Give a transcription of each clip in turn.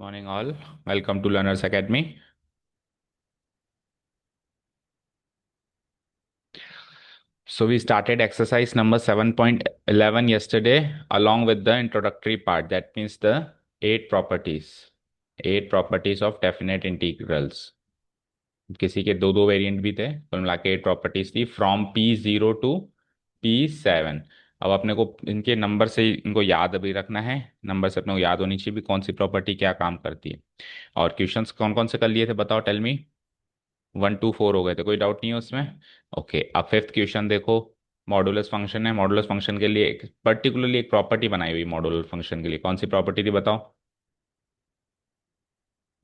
Morning all. Welcome to Learners Academy. So we started exercise number 7.11 yesterday along with the introductory part. That means the eight properties. Eight properties of definite integrals. किसी के दो दो variant भी थे, कुल मिला के eight properties थी फ्रॉम P0 to P7। अब अपने को इनके नंबर से इनको याद अभी रखना है। नंबर से अपने को याद होनी चाहिए भी कौन सी प्रॉपर्टी क्या काम करती है। और क्वेश्चंस कौन कौन से कर लिए थे बताओ, टेल मी। 1 2 4 हो गए थे, कोई डाउट नहीं है उसमें। ओके, अब फिफ्थ क्वेश्चन देखो। मॉडुलस फंक्शन है। मॉडुलस फंक्शन के लिए एक पर्टिकुलरली एक प्रॉपर्टी बनाई हुई मॉडुलस फंक्शन के लिए, कौन सी प्रॉपर्टी थी बताओ।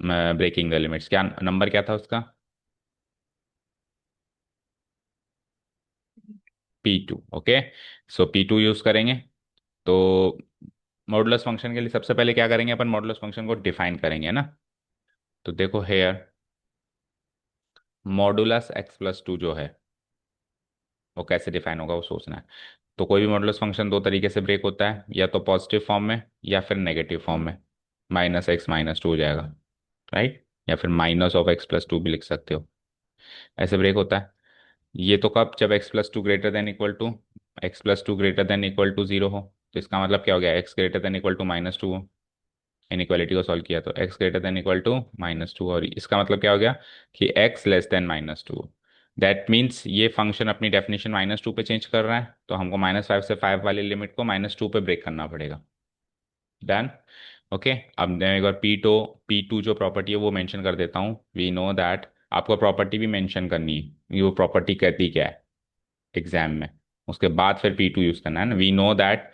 Breaking the limits. क्या नंबर क्या था उसका? P2। ओके, सो P2 यूज करेंगे। तो मॉडुलस फंक्शन के लिए सबसे पहले क्या करेंगे अपन, मॉडुलस फंक्शन को डिफाइन करेंगे, है ना। तो देखो हेयर, मॉडुलस x+2 जो है वो कैसे डिफाइन होगा वो सोचना है। तो कोई भी मॉडुलस फंक्शन दो तरीके से ब्रेक होता है, या तो पॉजिटिव फॉर्म में या फिर नेगेटिव फॉर्म में। -x - 2 हो जाएगा, राइट। या फिर -(x+2) भी लिख सकते हो। ऐसे ब्रेक होता है। ये तो कब, जब x+2 0 हो। तो इसका मतलब क्या हो गया, x greater than equal to -2 हो। इनइक्वालिटी को सॉल्व किया तो x greater than equal to -2, और इसका मतलब क्या हो गया कि x < -2। दैट मीन्स ये फंक्शन अपनी डेफिनेशन -2 पे चेंज कर रहा है, तो हमको -5 से 5 वाली लिमिट को -2 पे ब्रेक करना पड़ेगा। डन। ओके, अब मैं एक बार P2 जो प्रॉपर्टी है वो मेंशन कर देता हूँ। वी नो दैट आपको प्रॉपर्टी भी मेंशन करनी है, ये वो प्रॉपर्टी कहती क्या है एग्जाम में। उसके बाद फिर P2 यूज करना है ना। वी नो दैट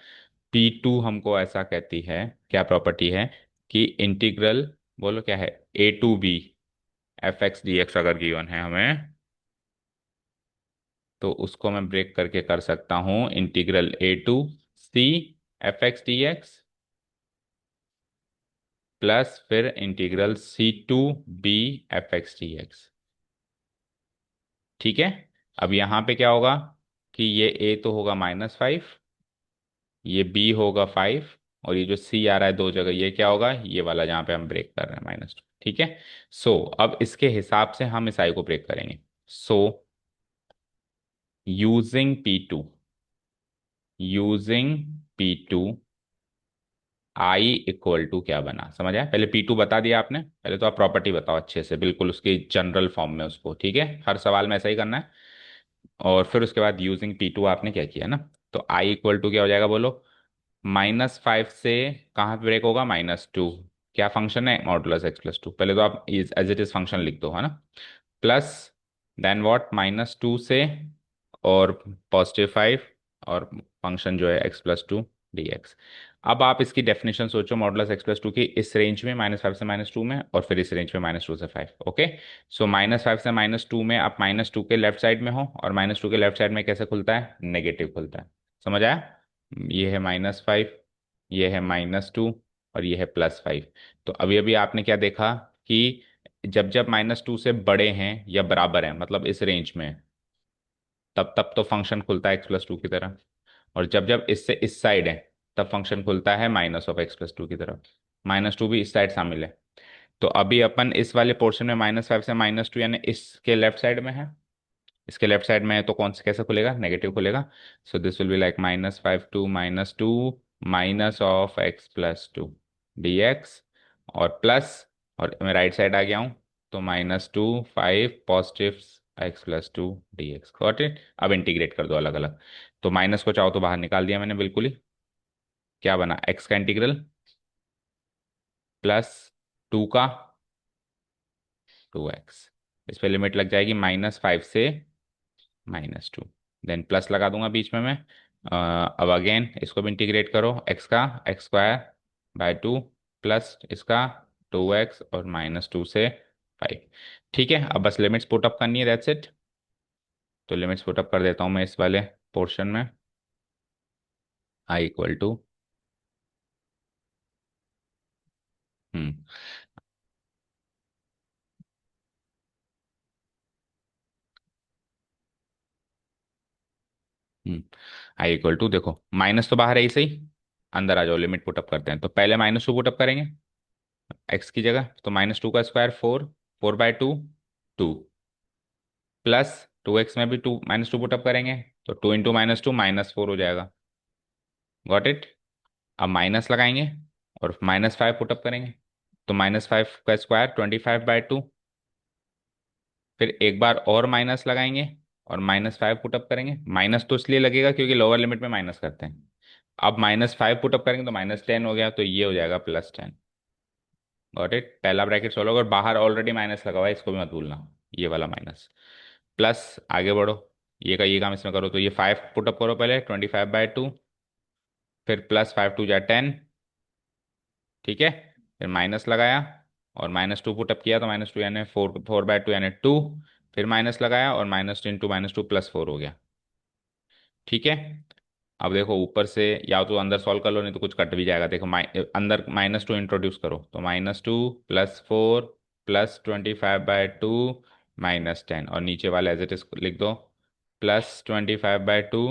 P2 हमको ऐसा कहती है, क्या प्रॉपर्टी है कि इंटीग्रल, बोलो क्या है, A to B f(x) dx अगर गिवन है हमें, तो उसको मैं ब्रेक करके कर सकता हूँ integral A to C f(x) dx plus फिर integral C to B f(x) dx। ठीक है। अब यहाँ पे क्या होगा कि ये A तो होगा -5, ये B होगा 5, और ये जो C आ रहा है दो जगह, ये क्या होगा, ये वाला जहाँ पे हम ब्रेक कर रहे हैं -2। ठीक है। सो अब इसके हिसाब से हम इस I को ब्रेक करेंगे। So using P2 I equal to क्या बना, समझ आया। पहले P2 बता दिया आपने, पहले तो आप प्रॉपर्टी बताओ अच्छे से, बिल्कुल उसकी जनरल फॉर्म में उसको, ठीक है, हर सवाल में ऐसा ही करना है। और फिर उसके बाद यूजिंग P2 आपने क्या किया ना। तो आई इक्वल टू क्या हो जाएगा बोलो, -5 से कहाँ पे ब्रेक होगा, -2। क्या फंक्शन है, मॉडुलस x+2। पहले तो आप एज इट इज फंक्शन लिख दो, है ना। प्लस देन व्हाट, -2 से और +5, और फंक्शन जो है x+2 dx। अब आप इसकी डेफिनेशन सोचो मॉडुलस x+2 की, इस रेंज में -5 से -2 में, और फिर इस रेंज में -2 से 5। ओके, सो -5 से -2 में आप -2 के लेफ्ट साइड में हो, और -2 के लेफ्ट साइड में कैसे खुलता है, नेगेटिव खुलता है। समझ आया। ये है -5, ये है -2, और ये है +5। तो अभी अभी आपने क्या देखा कि जब जब -2 से बड़े हैं या बराबर हैं, मतलब इस रेंज में, तब तब तो फंक्शन खुलता है x+2 की तरह। और जब जब इससे इस साइड है, तब फंक्शन खुलता है -(x+2) की तरफ। -2 भी इस साइड शामिल है। तो अभी अपन इस वाले पोर्शन में -5 से -2, यानी इसके लेफ्ट साइड में है। इसके लेफ्ट साइड में है तो कौन से कैसे खुलेगा, नेगेटिव खुलेगा। So this will be like -5 to -2 -(x+2) dx, और प्लस, और मैं राइट साइड आ गया हूँ, तो -2 5 +(x+2) dx। Got it. अब इंटीग्रेट कर दो अलग अलग। तो माइनस को चाहो तो बाहर निकाल दिया मैंने बिल्कुल ही। क्या बना, x का इंटीग्रल +2 का 2x। इस पे लिमिट लग जाएगी -5 से -2, देन प्लस लगा दूंगा बीच में मैं। अब अगेन इसको भी इंटीग्रेट करो, x का x² / 2 प्लस इसका 2x, और -2 से 5। ठीक है, अब बस लिमिट्स पुट अप करनी है, दैट्स इट। तो लिमिट्स पुट अप कर देता हूँ मैं इस वाले पोर्शन में। I equal to, hmm hmm I equal to, देखो माइनस तो बाहर है ही सही, अंदर आ जाओ, लिमिट पुट अप करते हैं। तो पहले -2 पुट अप करेंगे, एक्स की जगह तो -2 का स्क्वायर 4, 4/2 2, प्लस 2x में भी टू -2 पुटअप करेंगे तो 2 × -2 -4 हो जाएगा। Got it. अब माइनस लगाएंगे और -5 पुटअप करेंगे तो -5 का स्क्वायर 25/2, फिर एक बार और माइनस लगाएंगे और -5 पुटअप करेंगे। माइनस तो इसलिए लगेगा क्योंकि लोअर लिमिट में माइनस करते हैं। अब -5 पुटअप करेंगे तो -10 हो गया, तो ये हो जाएगा +10। Got it. पहला ब्रैकेट सोल्व होगा और बाहर ऑलरेडी माइनस लगा हुआ है, इसको भी मत भूलना, ये वाला माइनस। प्लस आगे बढ़ो, ये काम इसमें करो तो ये 5 पुटअप करो पहले 25/2, फिर +5 × 2 = 10। ठीक है। फिर माइनस लगाया और -2 पुटअप किया तो -2 यानी 4/2 यानी 2, फिर माइनस लगाया और -2 × -2 +4 हो गया। ठीक है। अब देखो ऊपर से या तो अंदर सॉल्व कर लो, नहीं तो कुछ कट भी जाएगा। देखो अंदर -2 इंट्रोड्यूस करो तो -2 +4 +25/2 -10, और नीचे वाला एज इट इज लिख दो, +25/2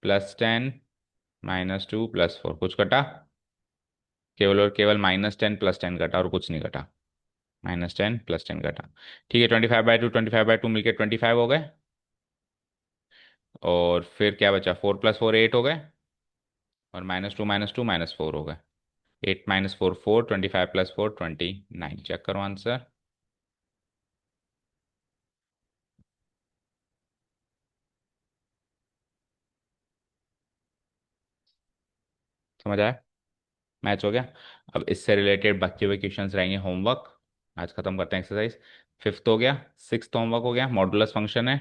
+10 -2 +4। कुछ कटा? केवल और केवल -10 +10 कटा और कुछ नहीं कटा। -10 +10 कटा। ठीक है, 25/2 मिलके 25 हो गए। और फिर क्या बचा? 4 + 4 8 हो गए, और -2 -4 हो गए। 8 -4 4, 25 + 4 29। चेक करो आंसर। समझ आया? मैच हो गया। अब इससे रिलेटेड बचे हुए क्वेश्चंस रहेंगे होमवर्क। आज खत्म करते हैं एक्सरसाइज। फिफ्थ हो गया, सिक्स्थ होमवर्क हो गया, मॉडुलस फंक्शन है।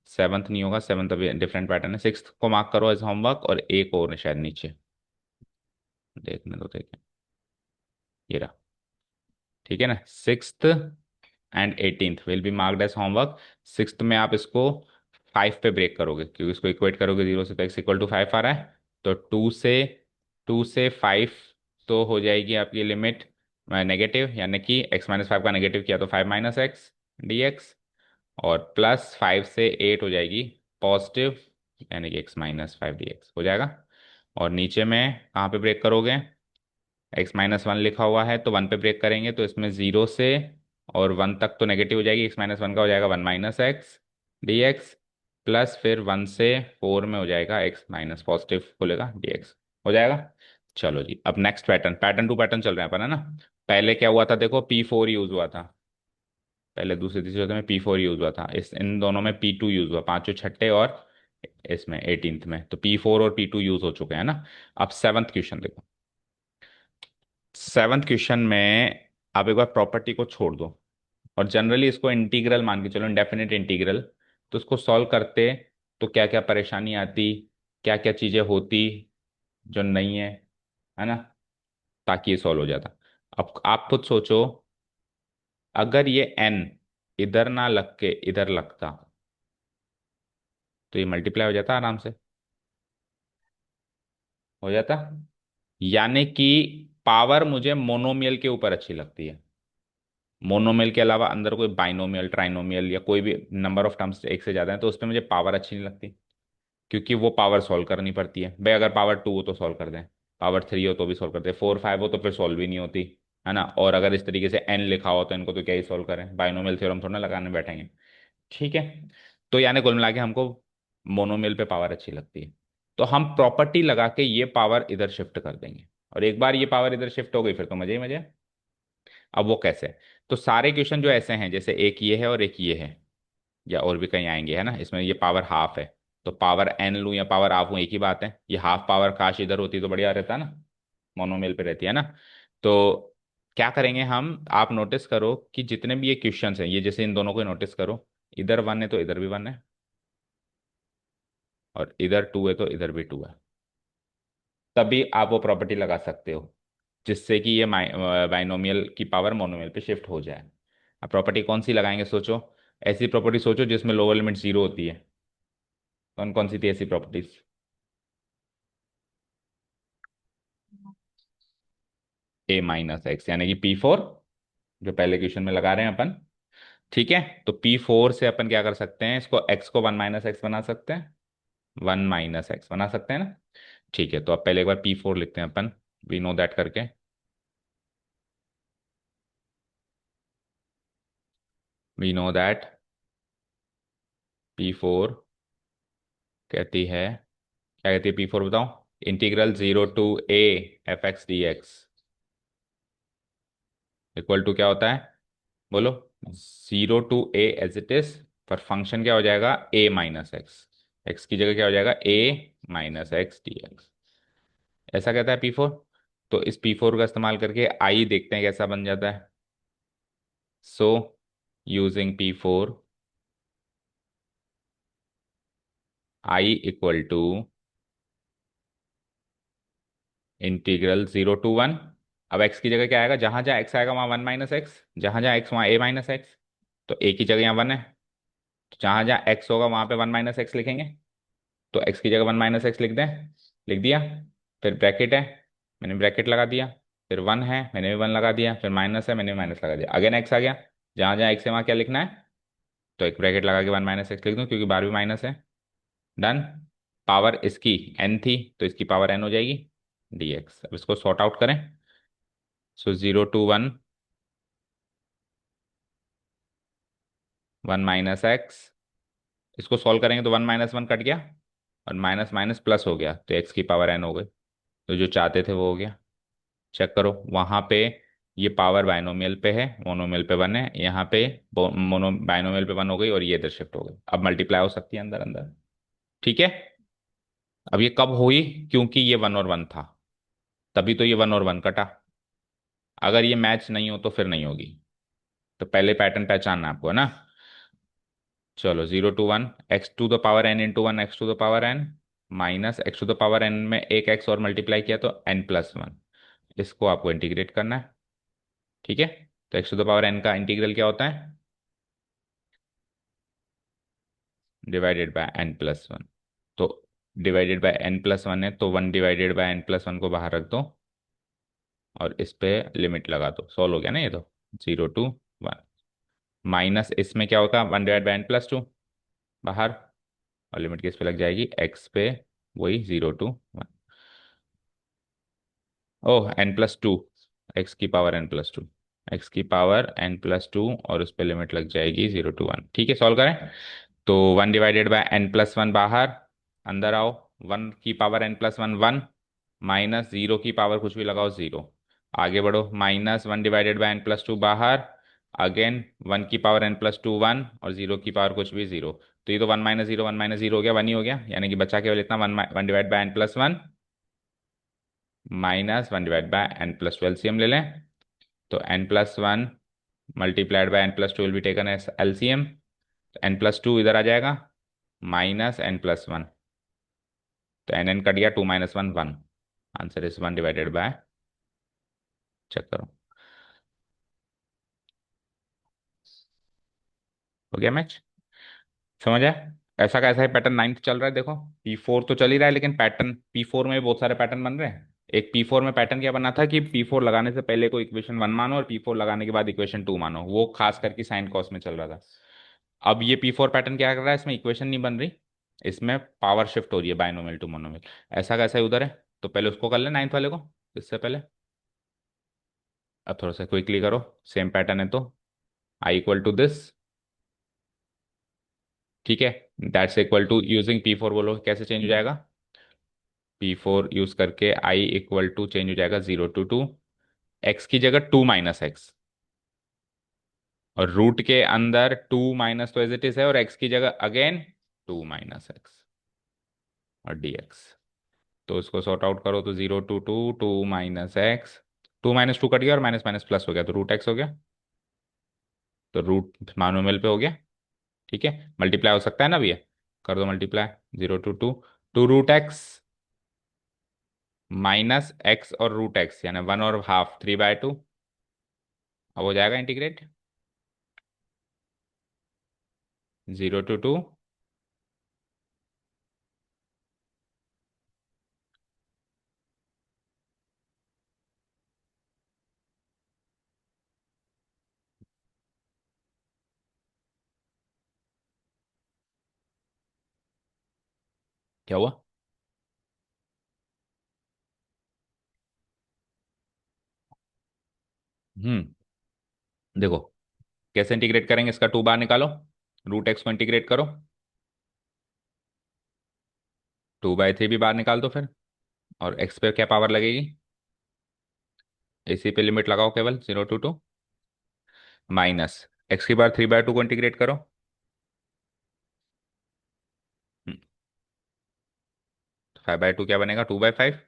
सेवन्थ नहीं होगा, सेवन्थ अभी डिफरेंट पैटर्न है। सिक्स्थ को मार्क करो एज होमवर्क, और एक और शायद नीचे देखने दो, देखें ये रहा। ठीक है ना, sixth and 18th will be marked as homework. Sixth में आप इसको 5 पे ब्रेक करोगे, क्योंकि इसको इक्वेट करोगे 0 से, तो x = 5 आ रहा है। तो 2 से 5 तो हो जाएगी आपकी लिमिट नेगेटिव, यानी कि x - 5 का नेगेटिव किया तो 5 - x dx, और +5 से 8 हो जाएगी पॉजिटिव, यानी कि x - 5 dx हो जाएगा। और नीचे में कहाँ पे ब्रेक करोगे? x - 1 लिखा हुआ है तो 1 पे ब्रेक करेंगे, तो इसमें 0 से और 1 तक तो नेगेटिव हो जाएगी। x - 1 का हो जाएगा 1 - x dx, प्लस फिर 1 से 4 में हो जाएगा x माइनस पॉजिटिव खुलेगा dx हो जाएगा। चलो जी, अब next pattern, pattern to pattern चल रहे हैं अपन, है ना। पहले क्या हुआ था देखो, P4 यूज हुआ था। पहले दूसरे तीसरे चौथे में P4 यूज हुआ था, इस इन दोनों में P2 यूज हुआ, पांचों छठे और इसमें 18th में, तो P4 और P2 यूज हो चुके हैं ना। अब सेवन्थ क्वेश्चन देखो। सेवन्थ क्वेश्चन में आप एक बार प्रॉपर्टी को छोड़ दो और जनरली इसको इंटीग्रल मान के चलो, इंडेफिनिट इंटीग्रल। तो उसको सॉल्व करते तो क्या क्या परेशानी आती, क्या क्या चीजें होती जो नहीं है ना, ताकि ये सॉल्व हो जाता। अब आप खुद सोचो, अगर ये n इधर ना लग के इधर लगता तो ये मल्टीप्लाई हो जाता आराम से, हो जाता। यानी कि पावर मुझे मोनोमियल के ऊपर अच्छी लगती है। मोनोमियल के अलावा अंदर कोई बाइनोमियल, ट्राइनोमियल या कोई भी नंबर ऑफ टर्म्स एक से ज्यादा है तो उस पर मुझे पावर अच्छी नहीं लगती, क्योंकि वो पावर सॉल्व करनी पड़ती है। भाई अगर पावर 2 हो तो सॉल्व कर दें, पावर 3 हो तो भी सॉल्व कर दें, 4 5 हो तो फिर सॉल्व भी नहीं होती, है ना। और अगर इस तरीके से n लिखा हो तो इनको तो क्या ही सॉल्व करें, बाइनोमियल थ्योरम थोड़ा ना लगाने बैठेंगे। ठीक है। तो यानी कुल मिला के हमको मोनोमियल पे पावर अच्छी लगती है, तो हम प्रॉपर्टी लगा के ये पावर इधर शिफ्ट कर देंगे, और एक बार ये पावर इधर शिफ्ट हो गई फिर तो मजे ही मजे। अब वो कैसे? तो सारे क्वेश्चन जो ऐसे हैं, जैसे एक ये है और एक ये है, या और भी कहीं आएंगे, है ना, इसमें ये पावर हाफ है, तो पावर n लूँ या पावर हाफ लूँ एक ही बात है। ये हाफ पावर काश इधर होती तो बढ़िया रहता ना, मोनोमियल पे रहती है ना। तो क्या करेंगे हम, आप नोटिस करो कि जितने भी ये क्वेश्चंस हैं, ये जैसे इन दोनों को नोटिस करो, इधर 1 है तो इधर भी 1 है, और इधर 2 है तो इधर भी 2 है। तभी आप वो प्रॉपर्टी लगा सकते हो जिससे कि ये बाइनोमियल की पावर मोनोमियल पे शिफ्ट हो जाए। अब प्रॉपर्टी कौन सी लगाएंगे सोचो, ऐसी प्रॉपर्टी सोचो जिसमें लोअर लिमिट 0 होती है। कौन कौन सी थी ऐसी प्रॉपर्टीज? a - x, यानी कि P4, जो पहले क्वेश्चन में लगा रहे हैं अपन। ठीक है। तो P4 से अपन क्या कर सकते हैं, इसको x को 1 - x बना सकते हैं, 1 - x बना सकते हैं ना। ठीक है, तो अब पहले एक बार P4 लिखते हैं अपन, वी नो दैट करके। वी नो दैट P4 कहती है, क्या कहती है P4 बताओ? Integral 0 to a f(x) dx equal to क्या होता है? बोलो। 0 to a as it is, पर फंक्शन क्या हो जाएगा? a - x, x की जगह क्या हो जाएगा? a - x dx। ऐसा कहता है P4। तो इस P4 का इस्तेमाल करके आई देखते हैं कैसा बन जाता है। So using P4, I equal to integral 0 to 1। अब x की जगह क्या आएगा? जहां जहां x आएगा वहां 1 - x, जहां जहां x वहां a - x। तो a की जगह यहाँ 1 है, तो जहां जहां x होगा वहां पे 1 - x लिखेंगे। तो x की जगह 1 - x लिख दें। लिख दिया। फिर ब्रैकेट है, मैंने ब्रैकेट लगा दिया। फिर 1 है, मैंने भी 1 लगा दिया। फिर माइनस है, मैंने भी माइनस लगा दिया। अगेन x आ गया, जहां जहां x है वहां क्या लिखना है? तो एक ब्रैकेट लगा के 1 - x लिख दूं, क्योंकि बार भी माइनस है। डन। पावर इसकी n थी, तो इसकी पावर n हो जाएगी dx। अब इसको सॉर्ट आउट करें। सो 0 to 1, 1 - x। इसको सॉल्व करेंगे तो 1 - 1 कट गया, और माइनस माइनस प्लस हो गया, तो एक्स की पावर n हो गई। तो जो चाहते थे वो हो गया। चेक करो वहां पे, ये पावर बाइनोमियल पे है, मोनोमियल पे 1 है। यहाँ पे मोनो बाइनोमियल पे 1 हो गई, और ये इधर शिफ्ट हो गई। अब मल्टीप्लाई हो सकती है अंदर अंदर। ठीक है। अब ये कब हुई? क्योंकि ये 1 और 1 था, तभी तो ये 1 और 1 कटा। अगर ये मैच नहीं हो तो फिर नहीं होगी। तो पहले पैटर्न पहचानना है आपको, है ना? चलो 0 to 1, x⁴n × 1 x⁴n minus x⁴n में एक x और मल्टीप्लाई किया तो n+1। इसको आपको इंटीग्रेट करना है। ठीक है। तो x⁴n का इंटीग्रल क्या होता है? Divided by n+1। तो डिवाइडेड बाय n+1 है, तो 1/n+1 को बाहर रख दो, और इस पे लिमिट लगा दो। सॉल्व हो गया ना ये तो। 0 to 1 माइनस इसमें क्या होगा? 1/n+2 बाहर, और लिमिट किस पे लग जाएगी? x पे। वही 0 to 1। Oh, n+2, x⁴n+2, x⁴n+2, और उस पर लिमिट लग जाएगी 0 to 1। ठीक है, सॉल्व करें। तो 1/n+1 बाहर, अंदर आओ। 1⁴n+1 1, माइनस 0 कुछ भी लगाओ 0। आगे बढ़ो, माइनस 1/n+2 बाहर, अगेन 1⁴n+2 1, और 0 कुछ भी 0। तो ये तो 1 - 0 1 - 0 हो गया, 1 ही हो गया। यानी कि बचा केवल इतना, 1/n+1 माइनस 1/n+2। एलसीएम ले लें। तो n+1 multiplied by n+2 will be taken as LCM. n+2 इधर आ जाएगा, माइनस n+1। तो n कट गया, 2 - 1 1। Answer is 1/। चेक करो, हो गया मैच। समझ आया? ऐसा कैसा है पैटर्न? नाइन्थ चल रहा है, देखो। P4 तो चल ही रहा है, लेकिन पैटर्न P4 में भी बहुत सारे पैटर्न बन रहे हैं। एक P4 में पैटर्न क्या बना था कि P4 लगाने से पहले को इक्वेशन 1 मानो, और P4 लगाने के बाद इक्वेशन 2 मानो। वो खास करके साइन कॉस में चल रहा था। अब ये P4 पैटर्न क्या कर रहा है? इसमें इक्वेशन नहीं बन रही, इसमें पावर शिफ्ट हो रही है बाइनोमियल टू मोनोमियल। ऐसा कैसा है उधर है? तो पहले उसको कर ले, नाइन्थ वाले को, इससे पहले। अब थोड़ा सा क्विकली करो, सेम पैटर्न है तो। I equal to this. ठीक है। That's equal to using P4, बोलो कैसे चेंज हो जाएगा? P4 यूज करके आई इक्वल टू चेंज हो जाएगा 0 to 2। एक्स की जगह 2 - x, और रूट के अंदर 2 तो एज इट इज है, और एक्स की जगह अगेन 2 - x, और dx। तो इसको सॉर्ट आउट करो तो 0 to 2, 2 - x, 2 - 2 कट गया, और माइनस माइनस प्लस हो गया, तो रूट एक्स हो गया। तो रूट मानोमियल पे हो गया। ठीक है। मल्टीप्लाई हो सकता है ना भैया? कर दो multiply. 0 to 2, 2 √x minus x और रूट एक्स, यानी 1 और ½ 3/2। अब हो जाएगा इंटीग्रेट। 0 to 2, क्या हुआ? हम्म। देखो, कैसे इंटीग्रेट करेंगे, इसका टू बार निकालो, रूट एक्स को इंटीग्रेट करो, 2/3 भी बाहर निकाल दो फिर, और एक्स पे क्या पावर लगेगी, इसी पे लिमिट लगाओ केवल 0 to 2, माइनस एक्स की पावर 3/2 को इंटीग्रेट करो। 5/2 क्या बनेगा, 2/5,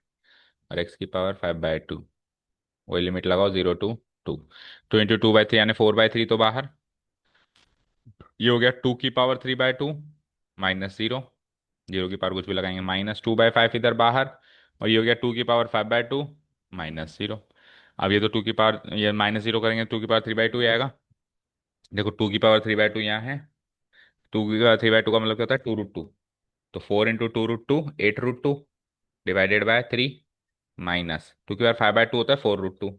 और एक्स की पावर 5/2, वही लिमिट लगाओ 0 to 2, 2 × 2/3 यानी 4/3 तो बाहर, ये हो गया 2 की पावर 3/2 माइनस 0, जीरो की पावर कुछ भी लगाएंगे, -2/5 इधर बाहर, और ये हो गया 2 की पावर 5/2 -0। अब ये तो टू की पावर, ये -0 करेंगे 2 की पावर 3/2 आएगा। देखो 2 की पावर 3/2 यहाँ है, 2 की पावर 3/2 का मतलब क्या होता है, 2√2, तो 4 × 2√2 8√2 डिवाइडेड बाय 3, माइनस 2 की पावर 5/2 होता है 4√2,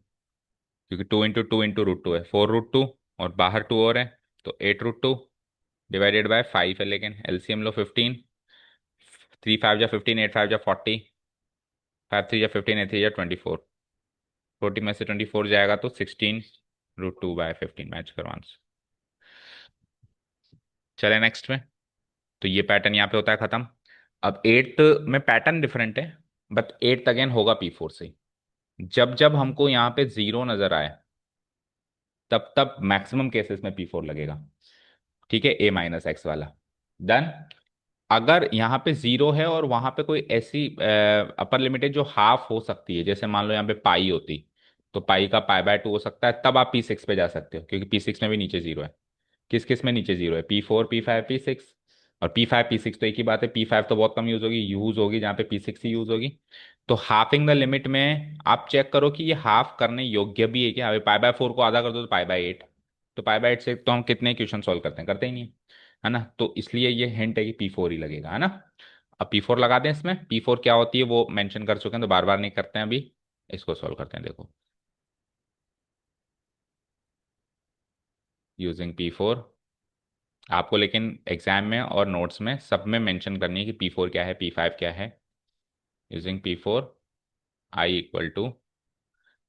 क्योंकि 2 × 2 × √2 है 4√2, और बाहर 2 और है, तो 8√2 डिवाइडेड बाय 5 है, लेकिन एलसीएम लो 15, 3 5 जा 15, 8 5 जा 40, 5 3 जा 15, 8 3 जा 24, 40 में से 24 जाएगा तो 16√2/15 मैच करो आंसर। चले नेक्स्ट में, तो ये पैटर्न यहाँ पे होता है खत्म। अब एट्थ में पैटर्न डिफरेंट है, बट एट्थ अगेन होगा P4 से। जब जब हमको यहाँ पे जीरो नजर आए, तब तब मैक्सिमम केसेस में P4 लगेगा, ठीक है, A-X वाला। डन। अगर यहाँ पे जीरो है और वहां पे कोई ऐसी अपर लिमिट है जो हाफ हो सकती है, जैसे मान लो यहाँ पे पाई होती, तो पाई का पाई/2 हो सकता है, तब आप P6 पे जा सकते हो, क्योंकि P6 में भी नीचे जीरो है। किस किस में नीचे जीरो है, P4 P5 P6, और P5 P6 तो एक ही बात है, P5 तो बहुत कम यूज होगी जहाँ पे P6 ही यूज होगी। तो हाफिंग द लिमिट में आप चेक करो कि ये हाफ करने योग्य भी है क्या। अभी पाई/4 को आधा कर दो तो पाई/8, तो पाई/8 से तो हम कितने क्वेश्चन सॉल्व करते हैं, करते ही नहीं, है ना। तो इसलिए ये हिंट है कि P4 ही लगेगा, है ना। अब P4 लगा दें, इसमें P4 क्या होती है वो मेंशन कर चुके हैं, तो बार बार नहीं करते हैं अभी, इसको सॉल्व करते हैं। देखो, यूजिंग P4, आपको लेकिन एग्जाम में और नोट्स में सब में मेंशन करनी है कि P4 क्या है, P5 क्या है। Using P4, I equal to,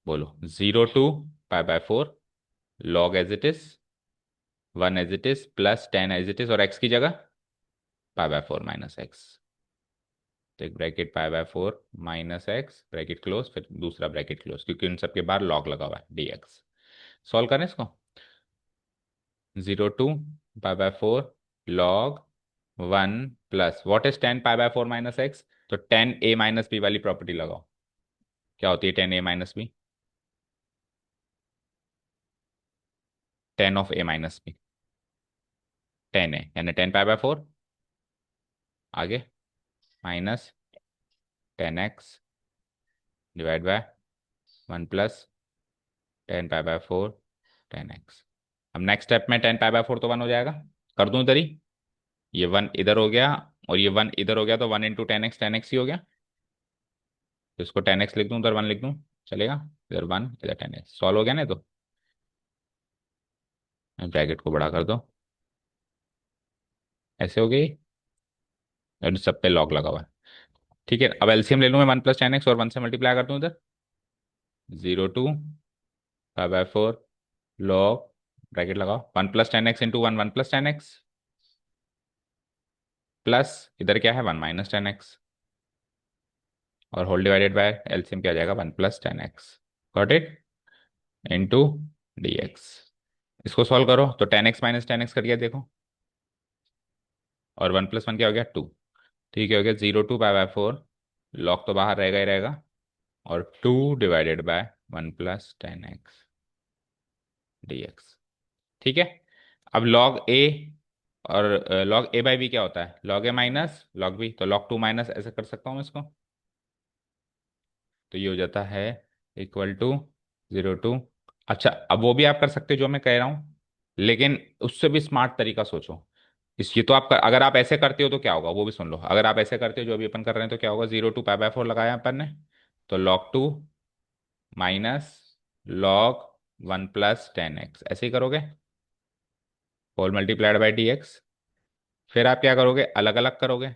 बोलो, 0 to π/4 log as it is, 1 as it is, plus 10 as it is, और x की जगह π/4 माइनस एक्स। तो एक bracket π/4 minus x bracket close, फिर दूसरा ब्रैकेट क्लोज, क्योंकि उन सबके बाहर लॉग लगा हुआ है dx। सॉल्व करें इसको, 0 to π/4 log 1 plus what is 10 π/4 minus x, तो 10a-b वाली प्रॉपर्टी लगाओ। क्या होती है 10a-b, 10 of a-b, 10 है यानी 10 π/4, आगे minus 10x divide by 1 plus 10 π/4 10x। अब नेक्स्ट स्टेप में 10 π/4 तो 1 हो जाएगा, कर दूं इधर ही, ये 1 इधर हो गया, और ये 1 इधर हो गया, तो 1 × 10x 10x ही हो गया, तो इसको 10x लिख दूं, उधर 1 लिख दूं, चलेगा, इधर 1 इधर 10x, सॉल्व हो गया ना। तो ब्रैकेट को बड़ा कर दो, ऐसे हो गई, और सब पे लॉग लगा हुआ है, ठीक है। अब एलसीएम ले लूँ मैं, 1 + 10x, और 1 से मल्टीप्लाई कर दूं इधर, 0 to π/4 लॉग, ब्रैकेट लगाओ, 1 + 10x इंटू 1 प्लस इधर क्या है 1 - 10x, और होल डिवाइडेड बाय एलसीएम क्या आ जाएगा, 1 + 10x, got it, into dx। इसको सॉल्व करो तो 10x - 10x कर गया देखो, और 1 + 1 क्या हो गया 2, ठीक है, हो गया 0 to π/4 लॉग तो बाहर रहेगा ही रहेगा, और 2 डिवाइडेड बाय 1 + 10x dx, ठीक है। अब लॉग ए, और लॉग a/b क्या होता है, log a minus log b, तो लॉग 2 माइनस ऐसे कर सकता हूँ मैं इसको, तो ये हो जाता है इक्वल टू 0 to, अच्छा अब वो भी आप कर सकते हो जो मैं कह रहा हूँ, लेकिन उससे भी स्मार्ट तरीका सोचो। इस ये तो आप अगर आप ऐसे करते हो तो क्या होगा वो भी सुन लो, अगर आप ऐसे करते हो जो अभी अपन कर रहे हैं तो क्या होगा, 0 to π/4 लगाया अपन ने, तो log 2 माइनस लॉग 1 + 10x ऐसे ही करोगे, होल मल्टीप्लाइड बाई dx। फिर आप क्या करोगे, अलग अलग करोगे,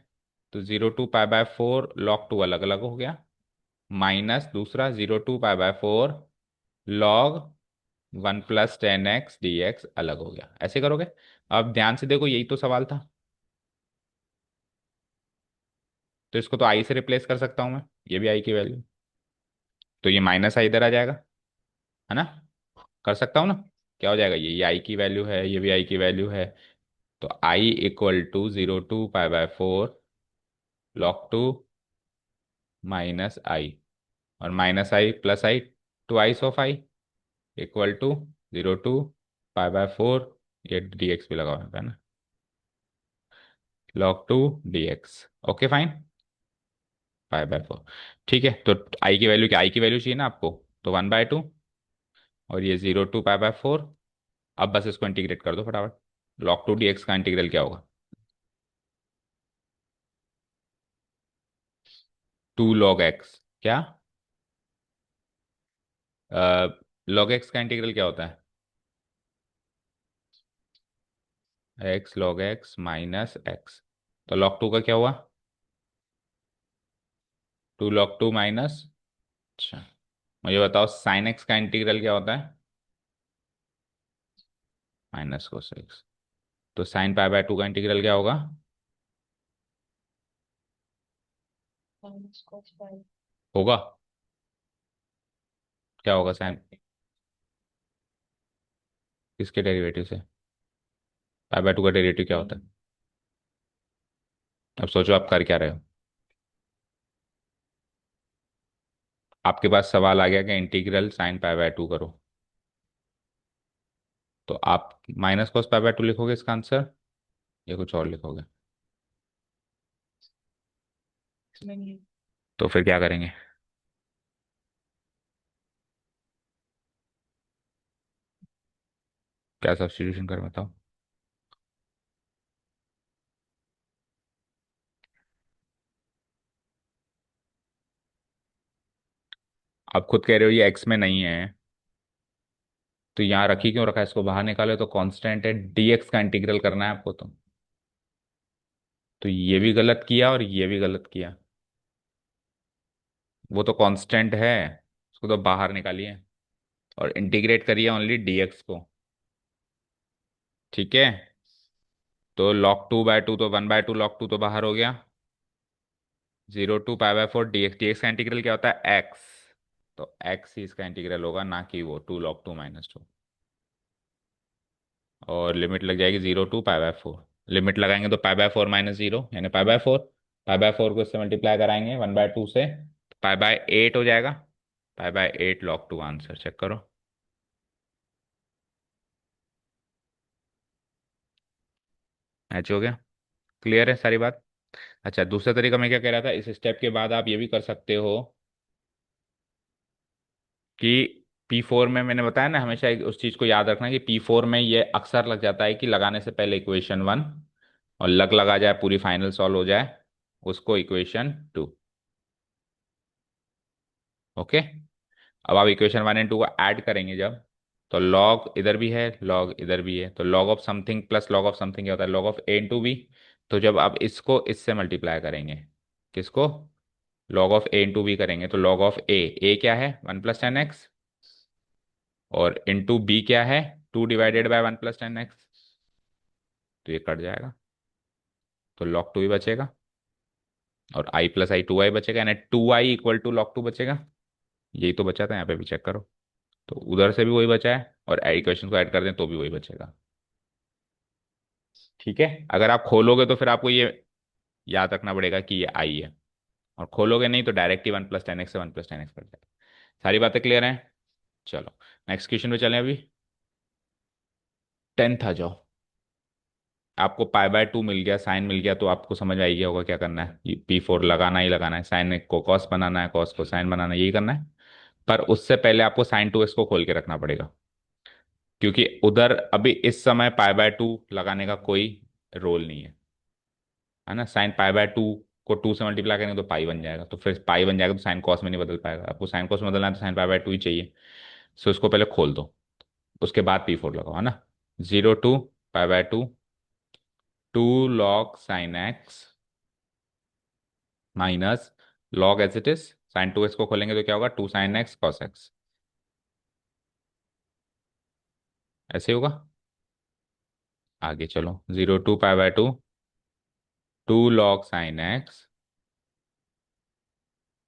तो 0 to π/4 log 2 अलग अलग हो गया, माइनस दूसरा 0 to π/4 लॉग 1 + 10 x dx अलग हो गया, ऐसे करोगे। अब ध्यान से देखो, यही तो सवाल था। तो इसको तो आई से रिप्लेस कर सकता हूँ मैं, ये भी आई की वैल्यू, तो ये माइनस आई इधर आ जाएगा, है ना। कर सकता हूँ ना। क्या हो जाएगा, ये आई की वैल्यू है, ये भी आई की वैल्यू है। तो I equal to 0 to π/4 log 2 minus I, और minus I plus I, twice of I equal to 0 to π/4, ये dx भी लगा हुआ है ना, log 2 dx। Okay fine, 5/4। ठीक है, तो आई की वैल्यू क्या, आई की वैल्यू चाहिए ना आपको, तो 1/2, और ये 0 to π/4। अब बस इसको इंटीग्रेट कर दो फटाफट। log 2 dx का इंटीग्रल क्या होगा, 2 log x। क्या, log x का इंटीग्रल क्या होता है, x log x minus x. तो log 2 का क्या हुआ, 2 log 2 माइनस। अच्छा, मुझे बताओ साइन एक्स का इंटीग्रल क्या होता है, माइनस कोसेक्स। तो sin π/2 का इंटीग्रल क्या होगा, होगा, क्या होगा साइन, किसके डेरिवेटिव से, π/2 का डेरिवेटिव क्या होता है। अब सोचो आप कर क्या रहे हो। आपके पास सवाल आ गया कि इंटीग्रल sin π/2 करो, तो आप माइनस कोस π/2 लिखोगे इसका आंसर, या कुछ और लिखोगे। तो फिर क्या करेंगे, क्या सब्स्टिट्यूशन कर बताओ। आप खुद कह रहे हो ये एक्स में नहीं है, तो यहाँ रखी क्यों रखा है, इसको बाहर निकालो, तो कांस्टेंट है, डीएक्स का इंटीग्रल करना है आपको, तो ये भी गलत किया और ये भी गलत किया। वो तो कांस्टेंट है, उसको तो बाहर निकालिए, और इंटीग्रेट करिए ओनली डीएक्स को। ठीक है, तो log 2/2, तो 1/2 log 2 तो बाहर हो गया, 0 to π/4 dx, dx का इंटीग्रल क्या होता है, एक्स। तो एक्स ही इसका इंटीग्रल होगा, ना कि वो 2 log 2 - 2। और लिमिट लग जाएगी 0 to π/4, लिमिट लगाएंगे तो π/4 - 0 यानी π/4, π/4 को इससे मल्टीप्लाई कराएंगे 1/2 से, π/8 हो जाएगा, π/8 log 2 आंसर चेक करो। मैच हो गया, क्लियर है सारी बात। अच्छा, दूसरा तरीका मैं क्या कह रहा था, इस स्टेप के बाद आप ये भी कर सकते हो कि P4 में, मैंने बताया ना, हमेशा उस चीज को याद रखना कि P4 में ये अक्सर लग जाता है कि लगाने से पहले इक्वेशन 1, और लगा जाए पूरी फाइनल सॉल्व हो जाए, उसको इक्वेशन 2। ओके, अब आप इक्वेशन 1 और 2 को ऐड करेंगे जब, तो लॉग इधर भी है, लॉग इधर भी है, तो log of something plus log of something क्या होता है, लॉग ऑफ a × b। तो जब आप इसको इससे मल्टीप्लाई करेंगे, किसको, लॉग ऑफ a × b करेंगे, तो लॉग ऑफ ए क्या है, 1 + 10 x, और इंटू बी क्या है, 2 ÷ 1 + 10 x। तो ये कट जाएगा, तो log 2 ही बचेगा, और i + i 2i बचेगा, यानी 2i = log 2 बचेगा। यही तो बचा था, यहाँ पे भी चेक करो, तो उधर से भी वही बचा है, और इक्वेशन को ऐड कर दें तो भी वही बचेगा। ठीक है, अगर आप खोलोगे तो फिर आपको ये याद रखना पड़ेगा कि ये आई है, और खोलोगे नहीं तो डायरेक्ट ही 1 + 10 x से 1 + 10 x कट जाएगा। सारी बातें क्लियर हैं। चलो नेक्स्ट क्वेश्चन पे चलें अभी। 10th आ जाओ। आपको π/2 मिल गया, साइन मिल गया, तो आपको समझ आ ही गया होगा क्या करना है, P4 लगाना ही लगाना है, साइन को कॉस बनाना है, कॉस को साइन बनाना है, यही करना है। पर उससे पहले आपको sin 2x को खोल के रखना पड़ेगा, क्योंकि उधर अभी इस समय π/2 लगाने का कोई रोल नहीं है ना। sin π/2 को 2 से मल्टीप्लाई करेंगे तो पाई बन जाएगा, तो फिर पाई बन जाएगा तो साइन कॉस में नहीं बदल पाएगा, आपको साइन कॉस में बदलना है तो sin π/2 ही चाहिए। सो इसको पहले खोल दो, उसके बाद P4 लगाओ, है ना। 0 to π/2, 2 log sin x minus log as it is, sin 2x को खोलेंगे तो क्या होगा, 2 sin x cos x। ऐसे होगा। आगे चलो, 0 to π/2 2 log sin x,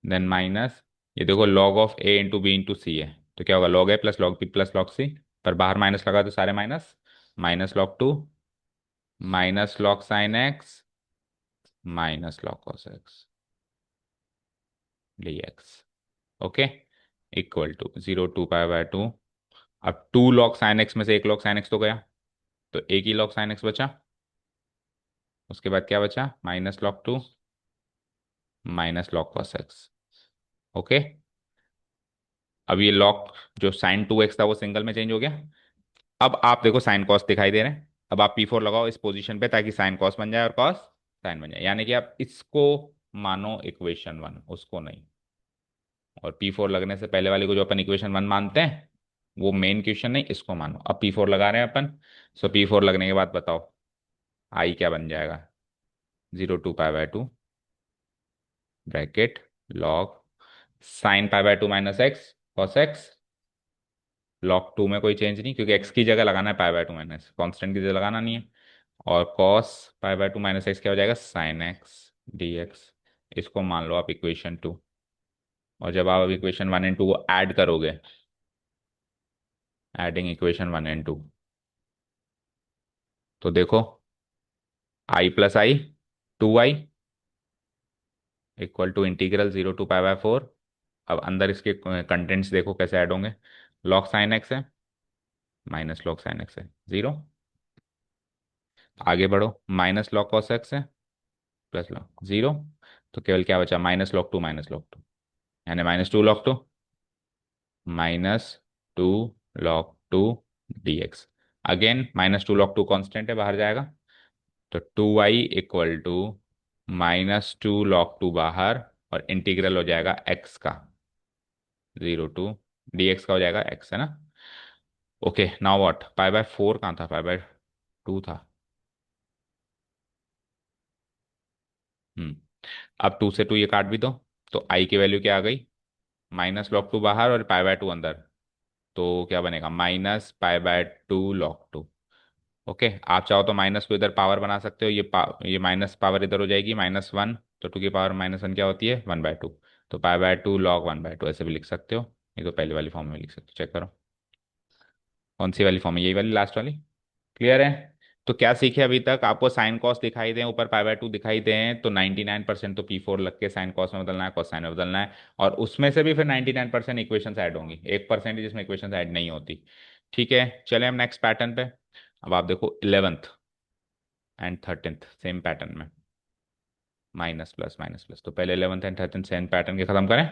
then minus, ये देखो log of a into B into C है, तो क्या होगा, log a plus log b plus log c, पर बाहर माइनस लगा तो सारे minus, -log 2 -log sin x -log cos x dx। Okay, equal to 0 to π/2। अब 2 log sin x में से 1 log sin x तो गया, तो एक ही log sin x बचा। उसके बाद क्या बचा, -log 2 -log cos x। Okay, अब ये log, जो sin 2x था वो सिंगल में चेंज हो गया। अब आप देखो साइन कॉस दिखाई दे रहे हैं, अब आप P4 लगाओ इस पोजीशन पे, ताकि साइन कॉस बन जाए और कॉस साइन बन जाए, यानी कि आप इसको मानो इक्वेशन 1, उसको नहीं। और P4 लगने से पहले वाले को जो अपन इक्वेशन 1 मानते हैं, वो मेन क्वेश्चन नहीं, इसको मानो। अब P4 लगा रहे हैं अपन। सो P4 लगने के बाद बताओ आई क्या बन जाएगा, 0 to π/2 bracket log sin π/2 -x cos x, log 2 में कोई चेंज नहीं, क्योंकि x की जगह लगाना है π/2 माइनस, कॉन्स्टेंट की जगह लगाना नहीं है। और cos π/2 -x क्या हो जाएगा, sin x dx। इसको मान लो आप इक्वेशन 2। और जब आप इक्वेशन 1 and 2 को ऐड करोगे, एडिंग इक्वेशन 1 and 2, तो देखो i plus I 2i equal to integral 0 to π/4। अब अंदर इसके कंटेंट्स देखो कैसे ऐड होंगे, log sin x है -log sin x है 0। आगे बढ़ो, -log cos x है +log 0। तो केवल क्या बचा, -log 2 यानी -2 log 2 -2 log 2 dx। Again -2 log 2 constant है, बाहर जाएगा, तो 2i इक्वल टू -2 log 2 बाहर, और इंटीग्रल हो जाएगा x का, 0 to dx का हो जाएगा x, है ना। ओके, नाउ व्हाट, π/4 कहाँ था, π/2 था। हम्म, अब 2 से 2 ये काट भी दो, तो i की वैल्यू क्या आ गई, -log 2 बाहर और π/2 अंदर, तो क्या बनेगा, -π/2 log 2। ओके, आप चाहो तो माइनस को इधर पावर बना सकते हो, ये माइनस पावर इधर हो जाएगी -1, तो 2 की पावर -1 क्या होती है, 1/2। तो π/2 log 1/2 ऐसे भी लिख सकते हो। ये तो पहले वाली फॉर्म में लिख सकते हो, चेक करो कौन सी वाली फॉर्म है, यही वाली लास्ट वाली। क्लियर है। तो क्या सीखे अभी तक, आपको साइन कॉस दिखाई दें, ऊपर π/2 दिखाई दें, तो 99% तो P4 लग के साइन कॉस में बदलना है, कॉस साइन में बदलना है। और उसमें से भी फिर 99% इक्वेशंस ऐड होंगी, 1% जिसमें इक्वेशंस ऐड नहीं होती। ठीक है, चले हम नेक्स्ट पैटर्न पे। अब आप देखो 11th and 13th same pattern में, माइनस प्लस माइनस प्लस, तो पहले 11th and 13th same pattern के खत्म करें।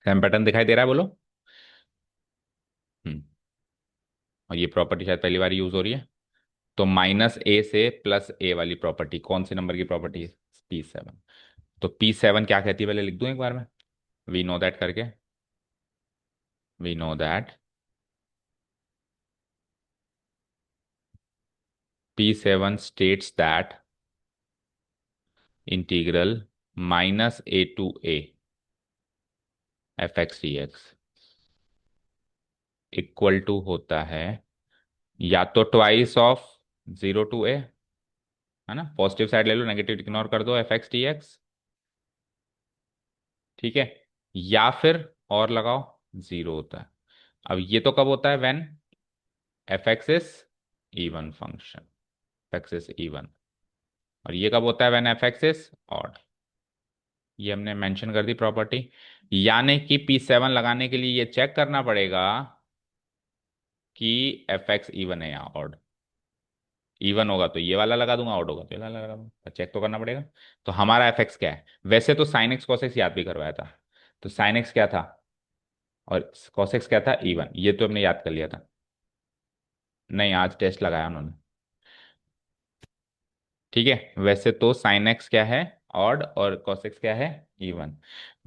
सेम पैटर्न दिखाई दे रहा है, बोलो। हम्म, और ये प्रॉपर्टी शायद पहली बार यूज हो रही है। तो -a से +a वाली प्रॉपर्टी कौन से नंबर की प्रॉपर्टी है, P7। तो P7 क्या कहती है, पहले लिख दूं एक बार में, वी नो दैट करके, we know that P7 states that integral -a to a f(x) dx equal to होता है या तो ट्वाइस ऑफ 0 to a, है ना, पॉजिटिव साइड ले लो, नेगेटिव इग्नोर कर दो, f(x) dx। ठीक है, या फिर और लगाओ, 0 होता है। अब ये तो कब होता है, when f(x) is even function, f(x) is even. और ये कब होता है, व्हेन f(x) इज ऑड। ये हमने मेंशन कर दी प्रॉपर्टी। यानी कि P7 लगाने के लिए ये चेक करना पड़ेगा कि f(x) इवन है या ऑड। इवन होगा तो ये वाला लगा दूंगा, ऑड होगा तो ये वाला लगा दूंगा, चेक तो करना पड़ेगा। तो हमारा f(x) क्या है, वैसे तो sin x cos x याद भी करवाया था। तो sin x क्या था और cos x क्या था, इवन, ये तो हमने याद कर लिया था। नहीं, आज टेस्ट लगाया उन्होंने। ठीक है, वैसे तो sin x क्या है, ऑड, और cos x क्या है, इवन।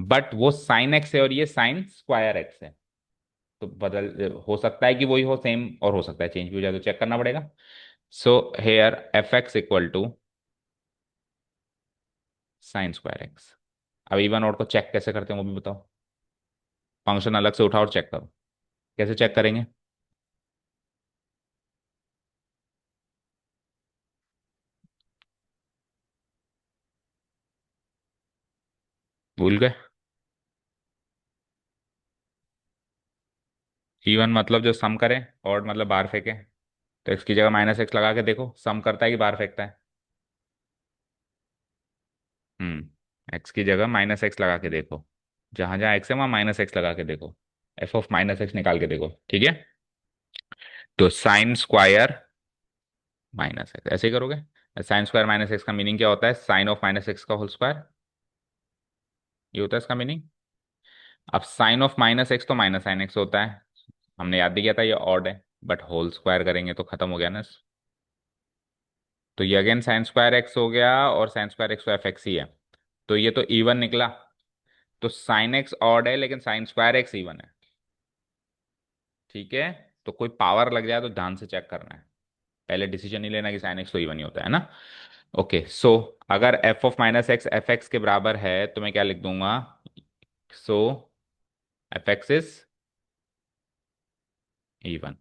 बट वो sin x है और ये sin स्क्वायर x है, तो बदल हो सकता है कि वही हो सेम, और हो सकता है चेंज भी हो जाए, तो चेक करना पड़ेगा। So here f(x) equal to sine square x. अब इवन ऑड को चेक कैसे करते हैं वो भी बताओ, फंक्शन अलग से उठाओ और चेक करो। कैसे चेक करेंगे, भूल गए? इवन मतलब जो सम करे, और मतलब बाहर फेंके। तो एक्स की जगह माइनस एक्स लगा के देखो, सम करता है कि बाहर फेंकता है। एक्स की जगह माइनस एक्स लगा के देखो, जहां जहां एक्स है वहां माइनस एक्स लगा के देखो, एफ ऑफ माइनस एक्स निकाल के देखो, ठीक है। तो साइन स्क्वायर माइनस एक्स ऐसे ही करोगे। साइन स्क्वायर माइनस एक्स का मीनिंग क्या होता है? साइन ऑफ माइनस एक्स का होल स्क्वायर, ये होता है इसका मीनिंग। अब साइन ऑफ माइनस एक्स तो माइनस साइन एक्स होता है, हमने याद भी किया था, ये ऑड है। बट होल स्क्वायर करेंगे तो खत्म हो गया ना। तो ये अगेन साइन स्क्वायर एक्स हो गया, और साइन स्क्वायर एक्स तो एफ एक्स ही है। तो ये तो इवन निकला। तो साइन एक्स ऑड है लेकिन साइन स्क्वायर एक्स इवन है, ठीक है। तो कोई पावर लग जाए तो ध्यान से चेक करना है, पहले डिसीजन नहीं लेना कि साइन एक्स तो इवन ही होता है ना। ओके, सो अगर F of minus x F x के बराबर है तो मैं क्या लिख दूंगा? सो एफ एक्स इज इवन।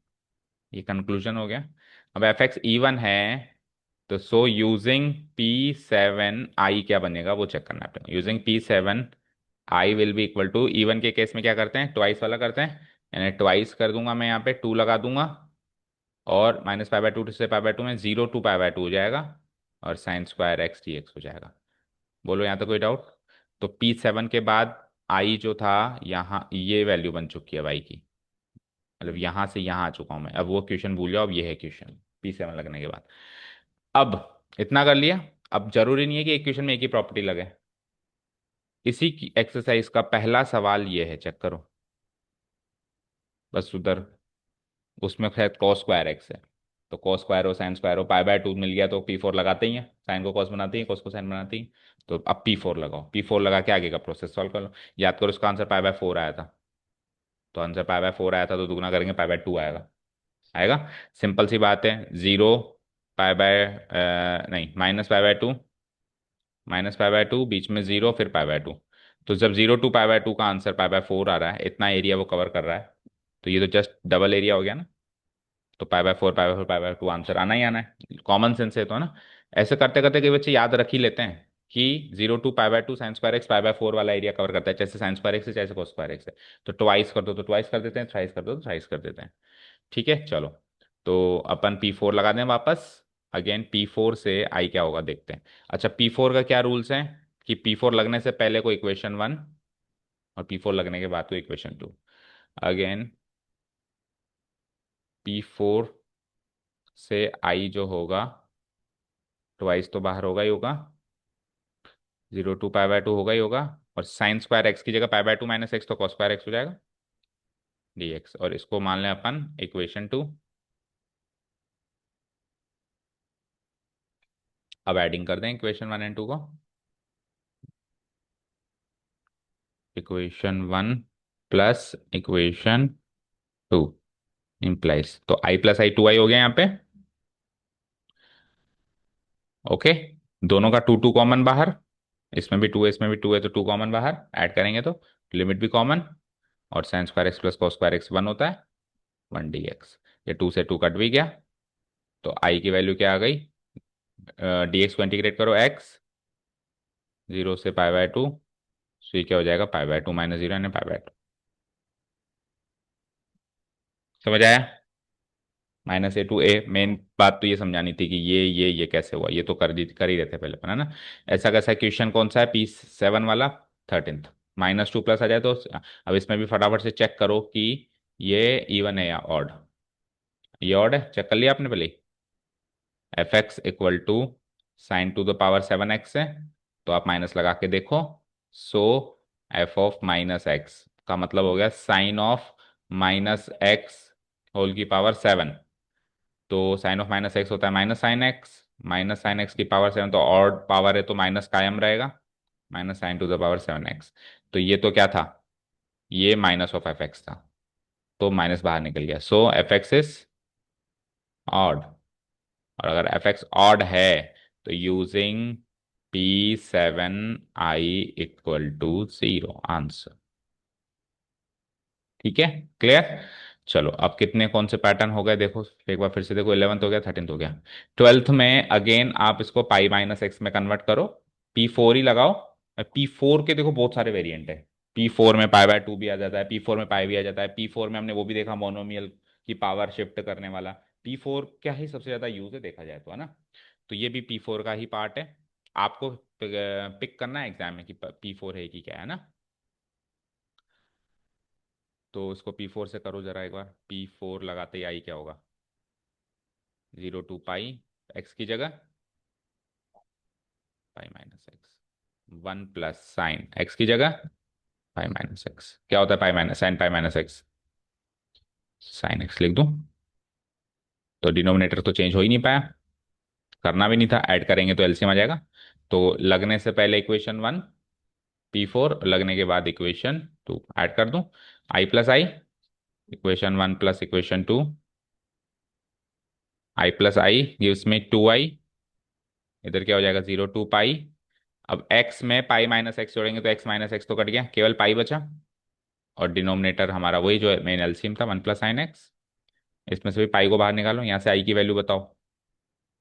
ये कंक्लूजन हो गया। अब एफ एक्स इवन है, तो सो यूजिंग P7 आई क्या बनेगा वो चेक करना है अपने। Using P7 I will be equal to, even के केस में क्या करते हैं, ट्वाइस वाला करते हैं, यानी ट्वाइस कर दूंगा मैं, यहाँ पे 2 लगा दूंगा, और माइनस पाई बाय टू से पाई बाय टू में 0 to पाई बाय 2 हो जाएगा, और sign square x D x हो जाएगा। बोलो यहाँ तक कोई डाउट? तो P7 के बाद आई जो था, यहाँ ये वैल्यू बन चुकी है वाई की, मतलब यहाँ से यहाँ आ चुका हूँ मैं। अब वो क्वेश्चन भूल जाओ, अब ये है क्वेश्चन P7 लगने के बाद। अब इतना कर लिया। अब जरूरी नहीं है कि एक क्वेश्चन में एक ही प्रॉपर्टी लगे। इसी की एक्सरसाइज का पहला सवाल ये है, चेक करो, बस उधर उसमें शायद कॉस स्क्वायर एक्स है। तो कॉस स्क्वायर हो साइन स्क्वायर हो, पाई बाय 2 मिल गया तो P4 लगाते ही हैं, साइन को कॉस बनाते ही कॉस को साइन बनाते ही। तो अब P4 लगाओ, P4 लगा के आगे का प्रोसेस सॉल्व कर लो। याद करो इसका आंसर पाई बाय 4 आया था, तो आंसर पाई बाय 4 आया था, तो दुगना करेंगे पाई बाय 2 आएगा। आएगा। सिंपल सी बात है, 0 पाई बाय नहीं, माइनस पाई बाय 2 बीच में 0 फिर पाई बाय 2। तो जब 0 to पाई बाय 2 का आंसर पाई बाय 4 आ रहा है, इतना एरिया वो कवर कर रहा है, तो ये तो जस्ट डबल एरिया हो गया ना। तो pi by 4 pi by 2 answer आना ही आना है, कॉमन सेंस है तो, है ना। ऐसे करते करते कई बच्चे याद रख ही लेते हैं कि 0 to pi by 2 sign square x pi by 4 वाला एरिया कवर करता है, जैसे साइन स्क्वायर एक्स है चाहे कोस स्क्वायर एक्स है। तो ट्वाइस कर दो तो ट्वाइस कर देते हैं, थ्राइस कर दो तो थ्राइस कर देते हैं, ठीक है। चलो, तो अपन P4 लगा दें वापस। अगेन P4 से आई क्या होगा देखते हैं। अच्छा, P4 का क्या रूल्स है कि P4 लगने से पहले को इक्वेशन 1, और P4 लगने के बाद को इक्वेशन 2। अगेन P4 से आई जो होगा, ट्वाइस तो बाहर होगा ही होगा, 0 to पाई बाय 2 होगा ही होगा, और साइन स्क्वायर एक्स की जगह पाई बाय 2 माइनस एक्स तो कॉस स्क्वायर एक्स हो जाएगा dx, और इसको मान लें अपन इक्वेशन 2। अब एडिंग कर दें इक्वेशन 1 एंड 2 को। इक्वेशन 1 प्लस इक्वेशन 2 इंप्लाइज, तो आई प्लस आई 2 आई हो गया यहाँ पे। ओके, दोनों का 2 2 कॉमन बाहर, इसमें भी 2 है इसमें भी 2 है, तो 2 कॉमन बाहर ऐड करेंगे तो लिमिट भी कॉमन, और sign square x plus cos square x 1 होता है, 1 dx। ये 2 से 2 कट भी गया, तो आई की वैल्यू क्या आ गई? dx को इंटीग्रेट करो x, 0 से पाई बाय 2, सो ये क्या हो जाएगा, पाई बाय 2 माइनस 0 यानी पाई बाय 2। समझ आया? -a to a, मेन बात तो ये समझानी थी कि ये कैसे हुआ, ये तो कर ही रहते पहले अपन, है ना। ऐसा कैसा क्वेश्चन कौन सा है P7 वाला? 13th। -2 प्लस आ जाए तो अब इसमें भी फटाफट से चेक करो कि ये इवन है या ऑड। ये ऑड है, चेक कर लिया आपने पहले। F x equal to sine to the power 7x है, तो आप माइनस लगा के देखो। So f of minus x का मतलब हो गया साइन ऑफ -x होल की पावर 7। तो साइन ऑफ -x होता है -sin x, -sin x की पावर 7, तो ऑड पावर है तो माइनस कायम रहेगा, -sin to the power 7x। तो ये तो क्या था, ये माइनस ऑफ एफ एक्स था, तो माइनस बाहर निकल गया, so f x is odd. और अगर एफ एक्स ऑड है तो using P7 I equal to 0 answer. ठीक है, क्लियर। चलो, अब कितने कौन से पैटर्न हो गए देखो, एक बार फिर से देखो, 11th हो गया, 13th हो गया। 12th में अगेन आप इसको पाई माइनस एक्स में कन्वर्ट करो, P4 ही लगाओ, P4 के देखो बहुत सारे वेरिएंट है। P4 में पाई/2 भी आ जाता है, P4 में पाई भी आ जाता है, P4 में हमने वो भी देखा मोनोमियल की पावर शिफ्ट करने वाला। P4 क्या ही सबसे ज्यादा यूज है देखा जाए तो, है ना। तो ये भी P4 का ही पार्ट है। आपको पिक करना है एग्जाम में कि P4 है कि क्या, है ना। तो इसको P4 से करो जरा एक बार, P4 लगाते ही आई क्या होगा, 0 to पाई, एक्स की जगह पाई-एक्स, 1 + साइन एक्स की जगह पाई-एक्स। क्या होता है pi minus sine pi x, sine x लिख दूं। तो डिनोमिनेटर तो चेंज हो ही नहीं पाया, करना भी नहीं था, ऐड करेंगे तो एलसीएम आ जाएगा। तो लगने से पहले इक्वेशन 1 P4, लगने के बाद इक्वेशन 2 ऐड कर दूं। I+I, equation 1 plus equation 2, I+I gives me 2I। इधर क्या हो जाएगा, 0 to पाई। अब x में पाई-एक्स जोड़ेंगे तो x-एक्स तो कट गया, केवल पाई बचा। और डिनोमिनेटर हमारा वही जो मेन एलसीएम था, 1 + sin x। इसमें से भी पाई को बाहर निकालो, यहाँ से आई की वैल्यू बताओ।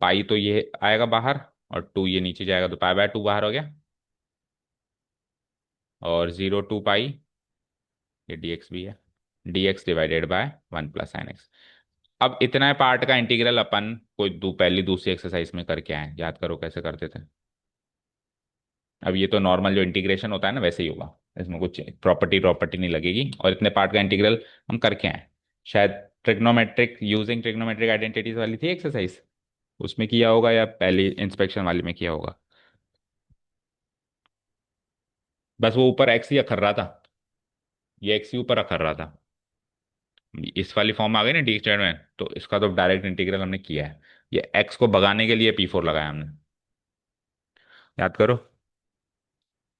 पाई तो ये आएगा बाहर, और 2 ये नीचे जाएगा, तो पाई/2 बाहर हो गया। और 0 to पाई, ये dx भी है, dx/1 + sin x। अब इतना पार्ट का इंटीग्रल अपन कोई पहली दूसरी एक्सरसाइज में करके आए, याद करो कैसे करते थे। अब ये तो नॉर्मल जो इंटीग्रेशन होता है ना वैसे ही होगा, इसमें कुछ प्रॉपर्टी प्रॉपर्टी नहीं लगेगी, और इतने पार्ट का इंटीग्रल हम करके आए। शायद ट्रिग्नोमेट्रिक यूजिंग ट्रिग्नोमेट्रिक आइडेंटिटीज वाली थी एक्सरसाइज, उसमें किया होगा, या पहली इंस्पेक्शन वाली में किया होगा। बस वो ऊपर एक्स ही अखर रहा था, ये एक्स ही ऊपर अखर रहा था। इस वाली फॉर्म आ गई ना डी स्क्वायर में, तो इसका तो डायरेक्ट इंटीग्रल हमने किया है। ये एक्स को भगाने के लिए P4 लगाया हमने, याद करो।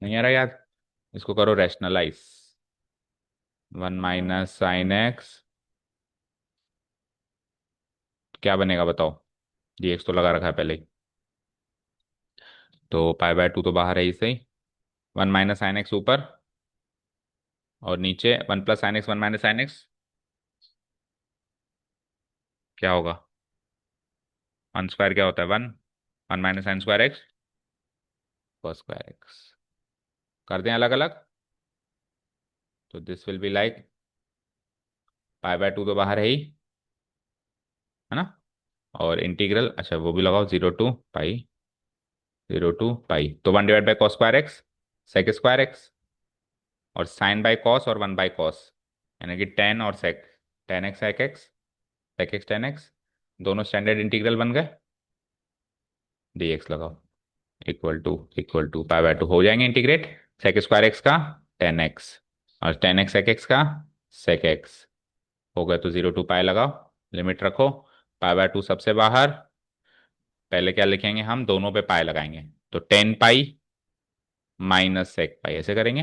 नहीं आ रहा याद, इसको करो रैशनलाइज। 1 - sin x, क्या बनेगा बताओ, dx तो लगा रखा है पहले ही। तो पाई/2 तो बाहर है ही सही, 1 - sin x ऊपर, और नीचे 1 + sin x 1 - sin x, क्या होगा, 1 स्क्वायर क्या होता है 1 1 - sin²x cos²x। कर दें अलग अलग, तो दिस विल बी लाइक, पाई/2 तो बाहर है ही, है ना। और इंटीग्रल, अच्छा वो भी लगाओ, 0 to पाई, 0 to पाई, तो 1/cos²x sec²x, और sin/cos और 1/cos, यानी कि tan और sec, tan x sec x, sec x tan x, दोनों स्टैंडर्ड इंटीग्रल बन गए। dx लगाओ, इक्वल टू पाई/2 हो जाएंगे इंटीग्रेट, sec²x का tan x, और tan x sec x का sec x, हो गए। तो 0 to पाई लगाओ, लिमिट रखो, पाई/2 सबसे बाहर। पहले क्या लिखेंगे, हम दोनों पे पाई लगाएंगे, तो tan पाई माइनस सेक पाई ऐसे करेंगे।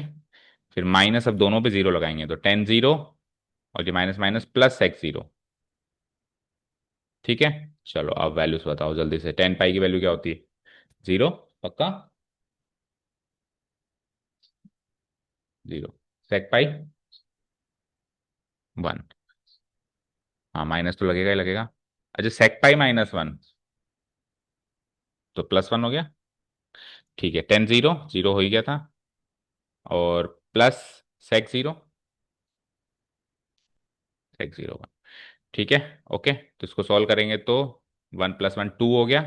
फिर माइनस, अब दोनों पे जीरो लगाएंगे, तो tan 0, और ये माइनस माइनस प्लस sec 0। ठीक है, चलो अब वैल्यूज बताओ जल्दी से, tan पाई की वैल्यू क्या होती है, 0 पक्का, 0, sec पाई 1। हाँ माइनस तो लगेगा ही लगेगा। अच्छा sec पाई -1, तो +1 हो गया। ठीक है, tan 0 0 हो ही गया था, और प्लस sec 0, sec 0 1। ठीक है, ओके, तो इसको सॉल्व करेंगे तो 1 + 1 2 हो गया,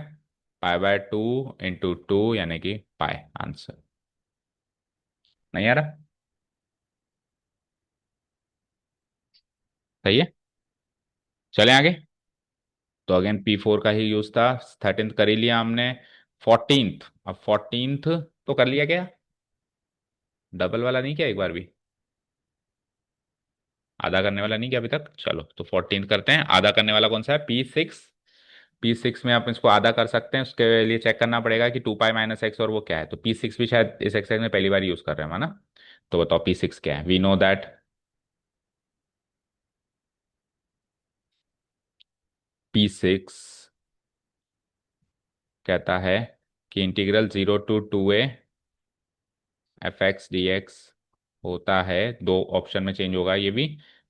पाई/2 × 2 यानी कि पाई, आंसर। नहीं आ रहा, सही है, चलें आगे। तो अगेन P4 का ही यूज था, 13th कर ही लिया हमने, 14th, अब 14th तो कर लिया क्या, डबल वाला नहीं किया एक बार भी, आधा करने वाला नहीं किया अभी तक। चलो तो 14th करते हैं, आधा करने वाला कौन सा है, P6। P6 में आप इसको आधा कर सकते हैं, उसके लिए चेक करना पड़ेगा कि 2 पाई - x और वो क्या है। तो P6 भी शायद इस एक्सरसाइज में पहली बार यूज कर रहे हैं, है ना। तो बताओ P6 क्या है, वी नो दैट P6 कहता है कि integral 0 to 2a f(x) dx होता है, दो ऑप्शन में चेंज होगा ये भी,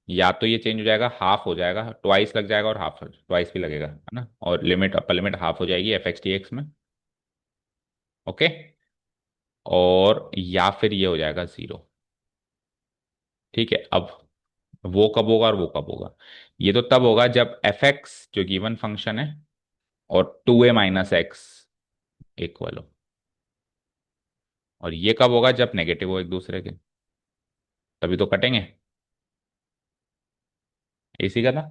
या तो ये चेंज हो जाएगा, हाफ हो जाएगा, ट्वाइस लग जाएगा, और हाफ ट्वाइस भी लगेगा, है ना। और लिमिट अपर लिमिट हाफ हो जाएगी f(x) dx में। ओके, और या फिर ये हो जाएगा 0। ठीक है, अब वो कब होगा और वो कब होगा? ये तो तब होगा जब एफ एक्स जो गिवन फंक्शन है और 2a - x इक्वल हो। और ये कब होगा? जब नेगेटिव हो एक दूसरे के, तभी तो कटेंगे। इसी का था।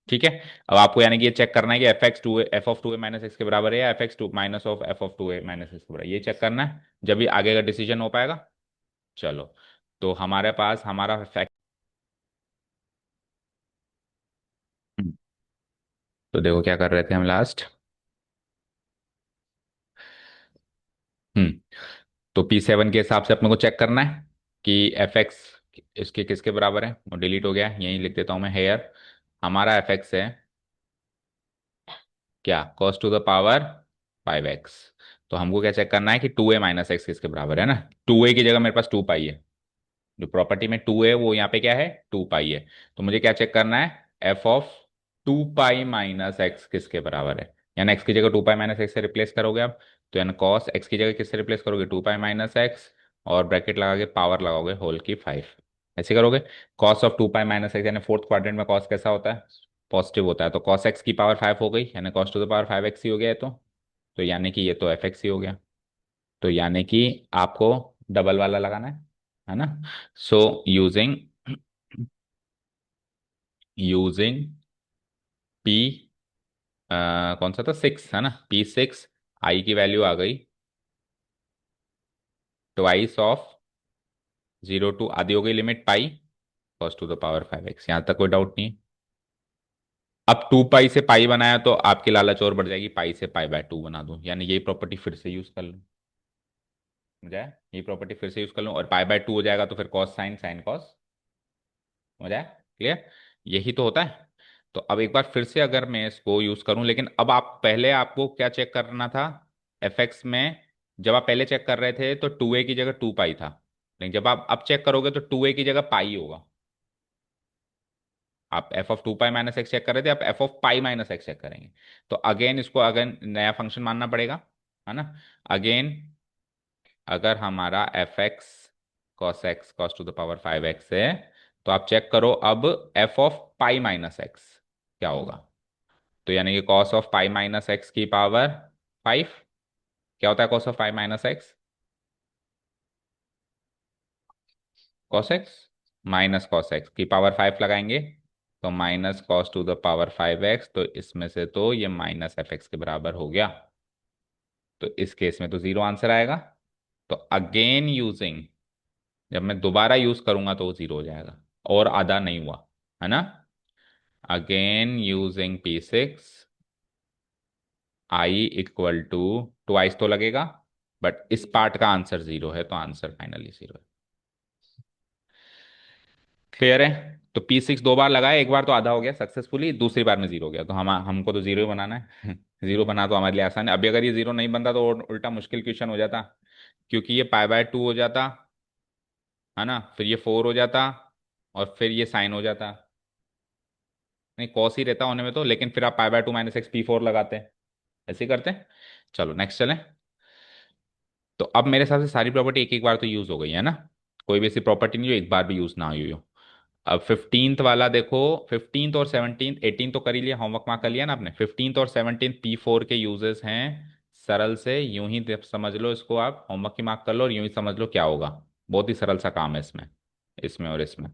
ठीक है, अब आपको यानी कि ये चेक करना है कि f of two a - x के बराबर है या f x two minus of f of 2a - x के बराबर है। ये चेक करना है, जब भी आगे का डिसीजन हो पाएगा। चलो, तो हमारे पास हमारा फैक्ट। तो देखो क्या कर रहे थे हम लास्ट। हम्म तो P7 के हिसाब से अपने को चेक करना है कि एफ एक्स इसके किसके बराबर है। वो डिलीट हो गया, यहीं लिख देता हूँ मैं हेयर। हमारा एफ एक्स है क्या? cos⁴ तो हमको क्या चेक करना है कि 2a - x किसके बराबर है ना। 2a की जगह मेरे पास 2 पाई है। जो प्रॉपर्टी में 2 है वो यहाँ पे क्या है? 2 पाई है। तो मुझे क्या चेक करना है? f(2π - x) किसके बराबर है। यानी x की जगह 2π - x से रिप्लेस करोगे आप। तो यानी cos x की जगह किससे रिप्लेस करोगे? 2π - x, और ब्रैकेट लगा के पावर लगाओगे होल की 5। ऐसे करोगे। cos(2π - x) यानी फोर्थ क्वाड्रेंट में cos कैसा होता है? पॉजिटिव होता है। तो cos x की पावर 5 हो गई, यानी cos⁵ ही हो गया है। तो यानी कि ये तो एफ एक्स ही हो गया। तो यानी कि आपको डबल वाला लगाना है ना। सो यूजिंग यूजिंग पी, कौन सा था? 6 है ना। P6, आई की वैल्यू आ गई ट्वाइस ऑफ 0 to आधी हो गई लिमिट पाई cos⁵ यहाँ तक कोई डाउट नहीं है। अब 2 पाई से पाई बनाया तो आपकी लालच और बढ़ जाएगी, पाई से पाई/2 बना दूं, यानी यही प्रॉपर्टी फिर से यूज कर लूं। समझा है? यही प्रॉपर्टी फिर से यूज कर लूं और पाई/2 हो जाएगा तो फिर कॉस साइन, साइन कॉस। समझ आया? क्लियर? यही तो होता है। तो अब एक बार फिर से अगर मैं इसको यूज करूं, लेकिन अब आप पहले आपको क्या चेक करना था? एफ एक्स में जब आप पहले चेक कर रहे थे तो 2a की जगह 2 पाई था, लेकिन जब आप अब चेक करोगे तो 2a की जगह पाई होगा। आप f(2π - x) चेक कर रहे थे, आप f(π - x) चेक करेंगे। तो अगेन इसको अगेन नया फंक्शन मानना पड़ेगा, है ना। अगेन अगर हमारा एफ एक्स cos⁵ है, तो आप चेक करो अब f(π - x) क्या होगा। तो यानी कि cos⁵ की पावर 5। क्या होता है cos⁵ cos x -cos x की पावर 5 लगाएंगे तो -cos⁵ तो इसमें से तो ये माइनस एफ एक्स के बराबर हो गया। तो इस केस में तो जीरो आंसर आएगा। तो अगेन यूजिंग, जब मैं दोबारा यूज करूंगा तो वो जीरो हो जाएगा, और आधा नहीं हुआ, है ना। Again using P6, I equal to twice तो लगेगा, बट इस पार्ट का आंसर जीरो है तो आंसर फाइनली जीरो है। क्लियर है? तो P6 2 बार लगाया, एक बार तो आधा हो गया सक्सेसफुली, दूसरी बार में जीरो हो गया। तो हम हमको तो जीरो ही बनाना है जीरो बना तो हमारे लिए आसान है। अभी अगर ये जीरो नहीं बनता तो उल्टा मुश्किल क्वेश्चन हो जाता, क्योंकि ये पाई/2 हो जाता, है ना, फिर ये 4 हो जाता, और फिर ये साइन हो जाता। नहीं, कॉस ही रहता होने में तो, लेकिन फिर आप पाई/2 - x P4 लगाते हैं। ऐसे ही करते हैं। चलो नेक्स्ट चलें। तो अब मेरे हिसाब से सारी प्रॉपर्टी एक एक बार तो यूज हो गई है ना। कोई भी ऐसी प्रॉपर्टी नहीं जो एक बार भी यूज ना हुई हो। अब 15th वाला देखो। 15th और 17th, 18 तो कर ही लिया, होमवर्क मार्क कर लिया ना आपने। 15th और 17th P4 के यूजेस हैं। सरल से यूं ही समझ लो इसको, आप होमवर्क की मार्क कर लो और यूं ही समझ लो क्या होगा। बहुत ही सरल सा काम है इसमें, इसमें और इसमें।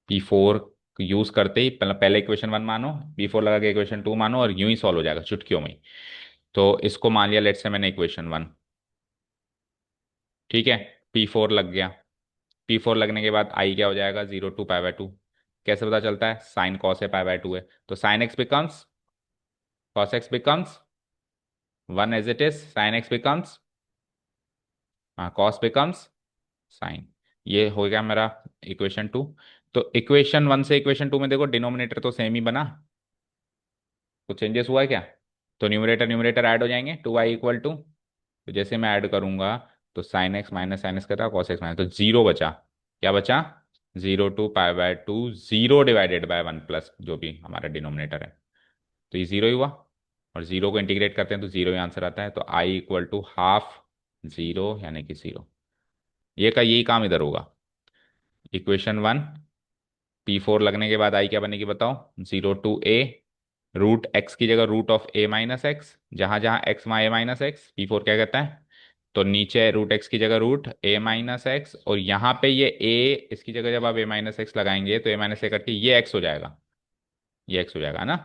P4 यूज करते ही पहले पहले इक्वेशन 1 मानो, P4 लगा के इक्वेशन 2 मानो, और यूं ही सॉल्व हो जाएगा चुटकियों में ही। तो इसको मान लिया लेट से मैंने इक्वेशन 1। ठीक है, P4 लग गया। P4 लगने के बाद आई क्या हो जाएगा? 0 to π/2। कैसे पता चलता है? साइन कॉस है, π/2 है, तो sine x becomes cos x becomes 1 as it is, sine x becomes, हाँ, कॉस बिकम्स साइन। ये हो गया मेरा इक्वेशन 2। तो इक्वेशन 1 से इक्वेशन 2 में देखो डिनोमिनेटर तो सेम ही बना, कुछ चेंजेस हुआ है क्या? तो न्यूमरेटर न्यूमरेटर ऐड हो जाएंगे, 2y = तो जैसे मैं ऐड करूंगा तो sine x minus sine x करता, कॉस एक्स माइनस, तो जीरो बचा। क्या बचा? 0 to π/2, 0 / 1 जो भी हमारा डिनोमिनेटर है। तो ये जीरो ही हुआ, और जीरो को इंटीग्रेट करते हैं तो जीरो ही आंसर आता है। तो I equal to half zero यानी कि जीरो। ये का यही काम इधर होगा। इक्वेशन वन, P4 लगने के बाद आई क्या बनेगी बताओ? 0 to a, रूट एक्स की जगह root of A minus x, जहां जहां एक्स वहां ए माइनस एक्स, P4 क्या कहता है? तो नीचे रूट एक्स की जगह रूट ए माइनस एक्स, और यहाँ पे ये ए, इसकी जगह जब आप ए माइनस एक्स लगाएंगे तो ए माइनस ए करके ये एक्स हो जाएगा, ये एक्स हो जाएगा ना।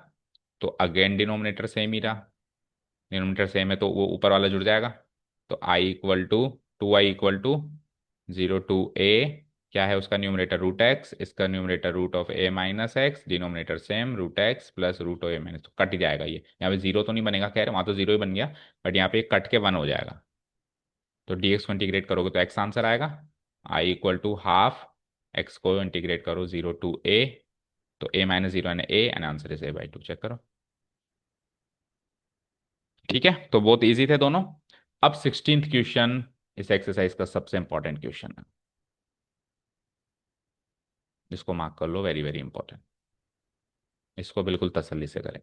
तो अगेन डिनोमिनेटर सेम ही रहा, डिनोमिनेटर सेम है तो वो ऊपर वाला जुड़ जाएगा। तो I equal to, 2i equal to 0 to a, क्या है उसका न्यूमरेटर? रूट एक्स, इसका numerator root of A minus x, denominator same, root x plus root of A minus, तो कट जाएगा ये, यहाँ पे जीरो तो नहीं बनेगा, खैर वहाँ तो जीरो ही बन गया, बट यहाँ पे कट के वन हो जाएगा। तो dx को इंटीग्रेट करोगे तो x आंसर आएगा। I equal to half, x को इंटीग्रेट करो 0 to a, तो a माइनस जीरो यानी a, and answer is a/2। Check करो। ठीक है, तो बहुत इजी थे दोनों। अब 16th क्वेश्चन इस एक्सरसाइज का सबसे इंपॉर्टेंट क्वेश्चन है, इसको मार्क कर लो, वेरी वेरी इंपॉर्टेंट। इसको बिल्कुल तसल्ली से करें,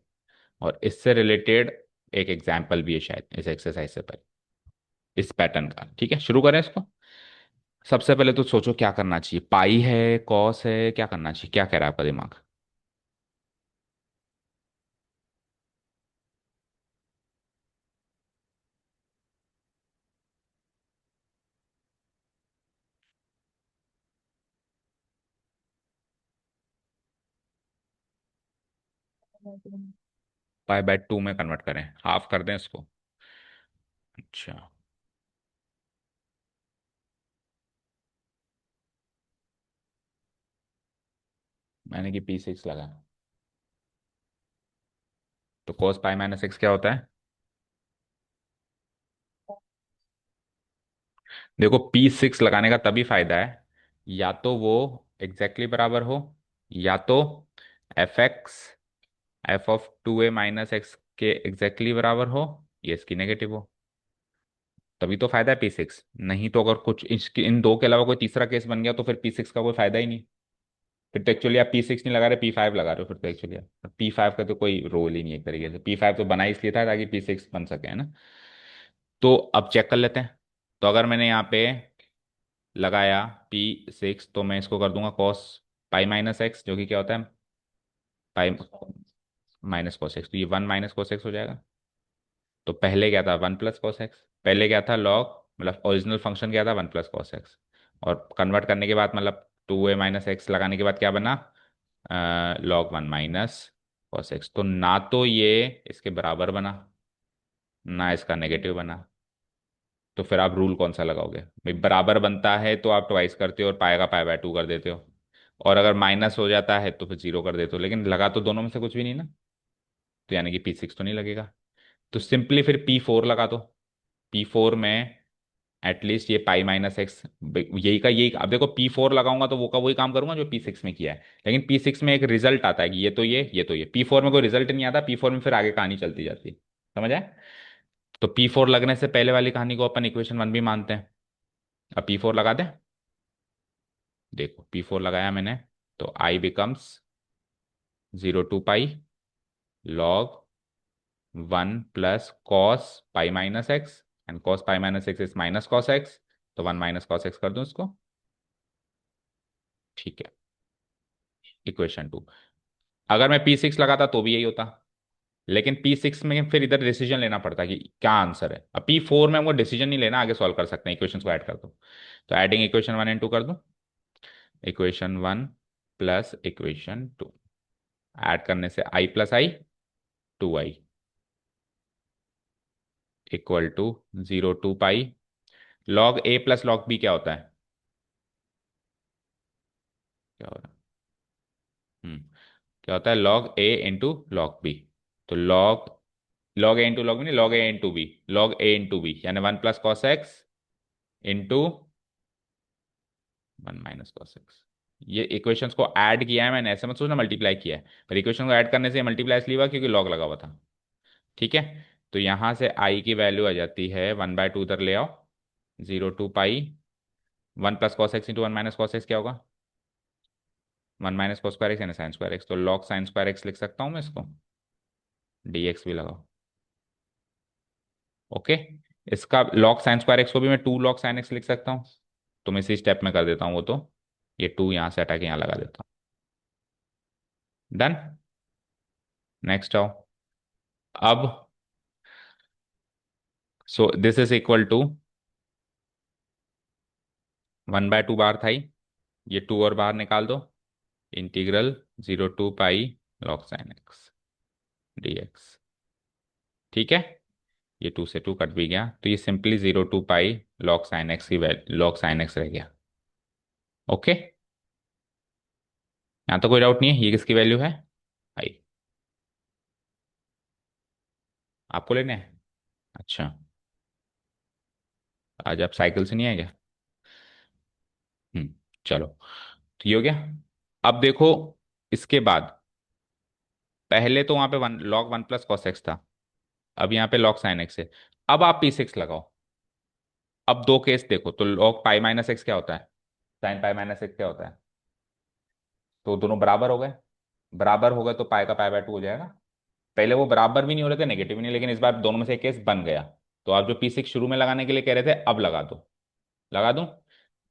और इससे रिलेटेड एक एग्जाम्पल भी है शायद इस एक्सरसाइज से पहले, इस पैटर्न का। ठीक है, शुरू करें इसको। सबसे पहले तो सोचो क्या करना चाहिए, पाई है, कॉस है, क्या करना चाहिए, क्या कह रहा है आपका दिमाग? पाई/2 में कन्वर्ट करें, हाफ कर दें इसको। अच्छा, मैंने कि P6 लगा, तो cos π - x क्या होता है? देखो P6 लगाने का तभी फायदा है, या तो वो एग्जैक्टली बराबर हो, या तो f(2a - x) के एग्जैक्टली बराबर हो, ये इसकी नेगेटिव हो, तभी तो फायदा है P6। नहीं तो अगर कुछ इन दो के अलावा कोई तीसरा केस बन गया तो फिर P6 का कोई फायदा ही नहीं। फिर तो एक्चुअली आप P6 नहीं लगा रहे, P5 लगा रहे हो, फिर तो एक्चुअली P5 का तो कोई रोल ही नहीं है एक तरीके से। P5 तो बना ही इसलिए था ताकि P6 बन सके, है ना। तो अब चेक कर लेते हैं। तो अगर मैंने यहाँ पे लगाया P6, तो मैं इसको कर दूंगा cos π - x, जो कि क्या होता है? पाई माइनस कॉस एक्स, तो ये 1 - cos x हो जाएगा। तो पहले क्या था? 1 + cos x। पहले क्या था? लॉग, मतलब ओरिजिनल फंक्शन क्या था? 1 + cos x। और कन्वर्ट करने के बाद मतलब 2a - x लगाने के बाद क्या बना? log 1 - cos x। तो ना तो ये इसके बराबर बना, ना इसका नेगेटिव बना। तो फिर आप रूल कौन सा लगाओगे भाई? बराबर बनता है तो आप ट्वाइस करते हो और पाएगा π/2 कर देते हो, और अगर माइनस हो जाता है तो फिर जीरो कर देते हो, लेकिन लगा तो दोनों में से कुछ भी नहीं ना, तो यानी कि P6 तो नहीं लगेगा। तो सिंपली फिर P4 लगा दो। P4 में एटलीस्ट ये π - x, यही का यही, अब देखो P4 लगाऊंगा तो वो का वही काम करूंगा जो P6 में किया है, लेकिन P6 में एक रिजल्ट आता है कि ये तो ये तो ये, P4 में कोई रिजल्ट नहीं आता, P4 में फिर आगे कहानी चलती जाती है। समझ आए? तो P4 लगने से पहले वाली कहानी को अपन इक्वेशन 1 भी मानते हैं। अब P4 लगा दें। देखो P4 लगाया मैंने, तो I becomes 0 to π log 1 + cos π - x, and cos π - x is -cos x, तो 1 - cos x कर दूं इसको। ठीक है, इक्वेशन 2। अगर मैं P6 लगाता तो भी यही होता, लेकिन P6 में फिर इधर डिसीजन लेना पड़ता कि क्या आंसर है। अब P4 में हमको डिसीजन नहीं लेना, आगे सॉल्व कर सकते हैं, इक्वेशंस को ऐड कर दो। तो एडिंग इक्वेशन 1 and 2 कर दूं, इक्वेशन 1 + इक्वेशन 2, ऐड करने से I + I, 2i equal to 0 to π log a + log b क्या होता है? क्या हो रहा है? हम्म क्या होता है? log a × log b। तो log a × log b नहीं, log a × b, log a × b यानी 1 + cos x into 1 - cos x। ये इक्वेशंस को ऐड किया है मैंने, ऐसे मत सोचना मल्टीप्लाई किया है, पर इक्वेशन को ऐड करने से मल्टीप्लाई इसलिए हुआ क्योंकि लॉग लगा हुआ था। ठीक है, तो यहां से आई की वैल्यू आ जाती है 1/2, उधर ले आओ, 0 to π 1 + cos x into 1 - cos x क्या होगा? 1 - cos² x यानी sin²x, तो log sin²x लिख सकता हूँ मैं इसको, dx भी लगाओ। ओके, इसका log साइन स्क्वायर एक्स को भी मैं 2 log sin x लिख सकता हूँ। तो मैं इसी स्टेप में कर देता हूँ वो तो। ये 2 यहाँ से हटा के यहाँ लगा देता हूँ। डन। नेक्स्ट आओ। अब so this is equal to 1/2 बाहर था ही, ये 2 और बाहर निकाल दो। Integral 0 to π log sin x dx। ठीक है, ये 2 से 2 कट भी गया, तो ये simply 0 to π log sin x की वैल्यू log sin x रह गया। ओके, यहाँ तो कोई डाउट नहीं है, ये किसकी वैल्यू है? आई। आपको लेने हैं? अच्छा, आज आप साइकिल से नहीं आए क्या? हम्म, चलो, तो ये हो गया। अब देखो, इसके बाद पहले तो वहां पे log 1 + cos x था, अब यहाँ पे log sin x है। अब आप p6 लगाओ। अब दो केस देखो, तो log π - x क्या होता है, sin π - x क्या होता है, तो दोनों बराबर हो गए। बराबर हो गए तो पाई का π/2 हो जाएगा। पहले वो बराबर भी नहीं हो रहे थे, नेगेटिव भी नहीं, लेकिन इस बार दोनों में से एक केस बन गया। तो आप जो p6 शुरू में लगाने के लिए कह रहे थे, अब लगा दो। लगा दूं?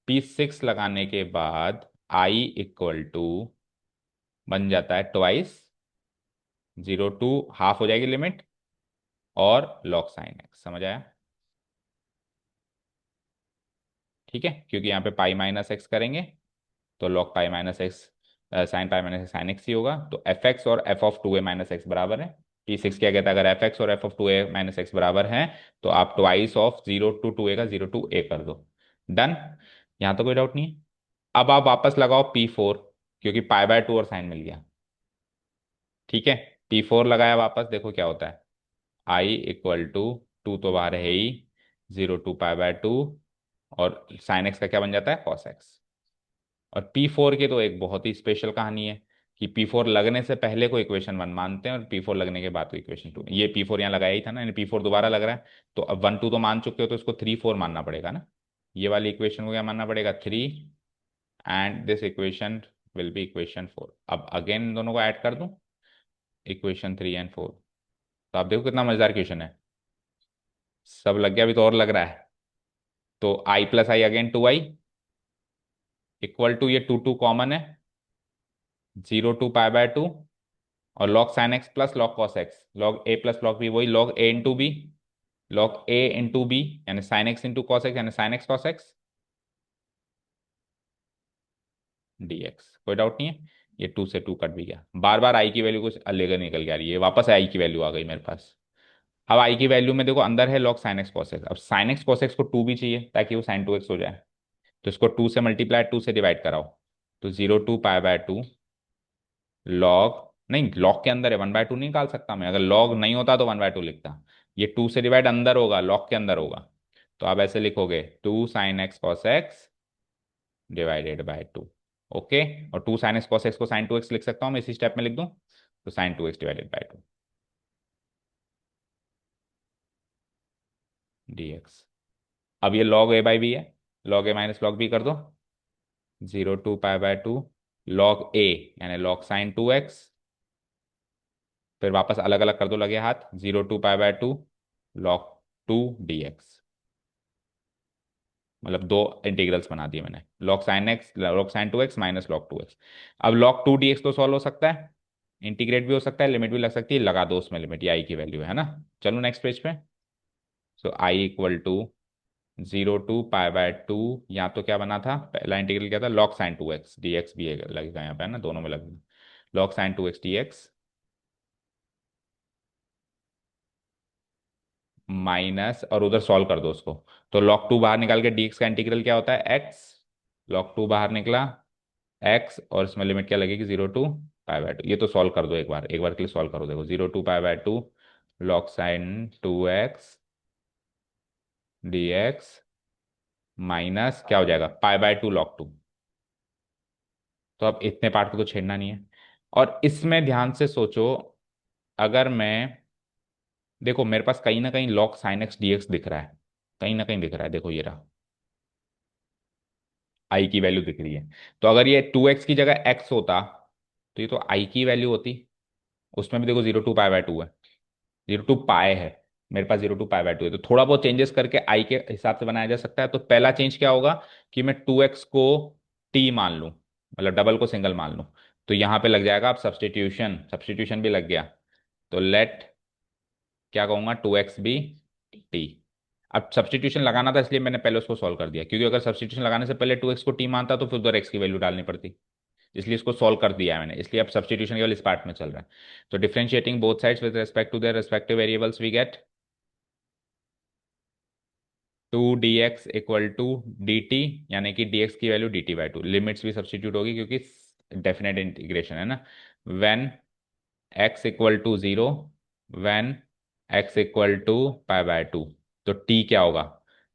p6 लगाने के बाद i इक्वल टू बन जाता है ट्वाइस 0 to हाफ हो जाएगी लिमिट, और log sin x। समझ आया? ठीक है, क्योंकि यहाँ पे π - x करेंगे तो log π - x sin π - x sin x ही होगा। तो fx और f(2a - x) बराबर है। p6 क्या कहता है, अगर fx और f(2a - x) बराबर हैं, तो आप ट्वाइस ऑफ 0 to 2a का 0 to a कर दो। डन। यहाँ तो कोई डाउट नहीं है। अब आप वापस लगाओ p4, क्योंकि π/2 और साइन मिल गया। ठीक है, p4 लगाया वापस, देखो क्या होता है। i इक्वल टू 2 तो बाहर है ही, 0 to π/2, और साइन एक्स का क्या बन जाता है, cos x। और P4 की तो एक बहुत ही स्पेशल कहानी है, कि P4 लगने से पहले को इक्वेशन 1 मानते हैं, और P4 लगने के बाद को इक्वेशन 2। ये P4 यहाँ लगाया ही था ना, यानी P4 दोबारा लग रहा है। तो अब 1 2 तो मान चुके हो, तो इसको 3 4 मानना पड़ेगा ना। ये वाली इक्वेशन को क्या मानना पड़ेगा, 3, and this equation will be equation 4। अब अगेन दोनों को ऐड कर दूं, इक्वेशन 3 और 4। तो आप देखो कितना मजेदार क्वेश्चन है। सब लग गया, अभी तो और लग रहा है। तो i+i again 2i equal to, ये 2 2 कॉमन है, 0 to π/2, और log sin x plus log cos x, log a plus log b, वही log a into b, log a into b, यानी sin x into cos x, यानी sin x cos x dx। कोई doubt नहीं है? ये 2 से 2 cut भी गया। बार बार आई की वैल्यू कुछ अलग निकल के आ रही है, वापस आई की वैल्यू आ गई मेरे पास। अब आई की वैल्यू में देखो, अंदर है log sin x cos x। अब sin x cos x को 2 भी चाहिए, ताकि वो sin 2x हो जाए। तो इसको 2 से मल्टीप्लाई, 2 से डिवाइड कराओ। तो 0 to π/2 लॉग, नहीं लॉग के अंदर है, 1/2 नहीं निकाल सकता मैं, अगर लॉग नहीं होता तो 1/2 लिखता। ये 2 से डिवाइड अंदर होगा, लॉग के अंदर होगा। तो आप ऐसे लिखोगे, 2 sin x cos x divided by 2। Okay, और 2 sin x cos x को sin 2x लिख सकता हूँ मैं, इसी स्टेप में लिख दूं, तो sin 2x divided by 2 dx। अब ये log a/b है, log a minus log b कर दो। 0 to π/2 log a, यानी log sin 2x, फिर वापस अलग अलग कर दो लगे हाथ, 0 to π/2 log 2 dx। मतलब दो इंटीग्रल्स बना दिए मैंने, log sin 2x minus log 2x। अब log 2 dx तो सॉल्व हो सकता है, इंटीग्रेट भी हो सकता है, लिमिट भी लग सकती है, लगा दो उसमें लिमिट, ये आई की वैल्यू है ना। चलो नेक्स्ट पेज पे। सो आई इक्वल टू 0 to π/2, यहाँ तो क्या बना था, पहला इंटीग्रल क्या था, log sin 2x dx भी लगेगा यहाँ पे, है ना, दोनों में लगेगा log sin 2x dx minus, और उधर सॉल्व कर दो उसको। तो log 2 बाहर निकाल के dx का इंटीग्रल क्या होता है, x। log 2 बाहर निकला, x, और इसमें लिमिट क्या लगेगी, 0 to π/2। ये तो सॉल्व कर दो, एक बार के लिए सॉल्व करो, देखो 0 to π/2 log sin 2x dx minus क्या हो जाएगा, π/2 log 2। तो अब इतने पार्ट को तो छेड़ना नहीं है। और इसमें ध्यान से सोचो, अगर मैं, देखो मेरे पास कहीं ना कहीं log sin x dx दिख रहा है, कहीं ना कहीं दिख रहा है, देखो ये रहा, आई की वैल्यू दिख रही है। तो अगर ये 2x की जगह x होता, तो ये तो आई की वैल्यू होती। उसमें भी देखो 0 to π/2 है, 0 to π है। मेरे पास 0 to π/2 है, तो थोड़ा बहुत चेंजेस करके आई के हिसाब से बनाया जा सकता है। तो पहला चेंज क्या होगा कि मैं 2x को t मान लूं, मतलब डबल को सिंगल मान लूं। तो यहां पे लग जाएगा, अब सब्सटीट्यूशन, सब्सटीट्यूशन भी लग गया। तो लेट, क्या कहूंगा, 2x भी t। अब सब्सटीट्यूशन लगाना था इसलिए मैंने पहले उसको सॉल्व कर दिया, क्योंकि अगर सब्सटीट्यूशन लगाने से पहले 2x को t मानता तो फिर उधर x की वैल्यू डालनी पड़ती। इसलिए इसको सॉल्व कर दिया है मैंने, इसलिए अब सब्सटीट्यूशन केवल इस पार्ट में चल रहा है। तो differentiating both sides with respect to their respective variables we get 2 dx = dt, यानी कि dx की वैल्यू dt/2। लिमिट्स भी सब्सटीट्यूट होगी क्योंकि डेफिनेट इंटीग्रेशन है ना। व्हेन x = 0, व्हेन x = π/2, तो t क्या होगा,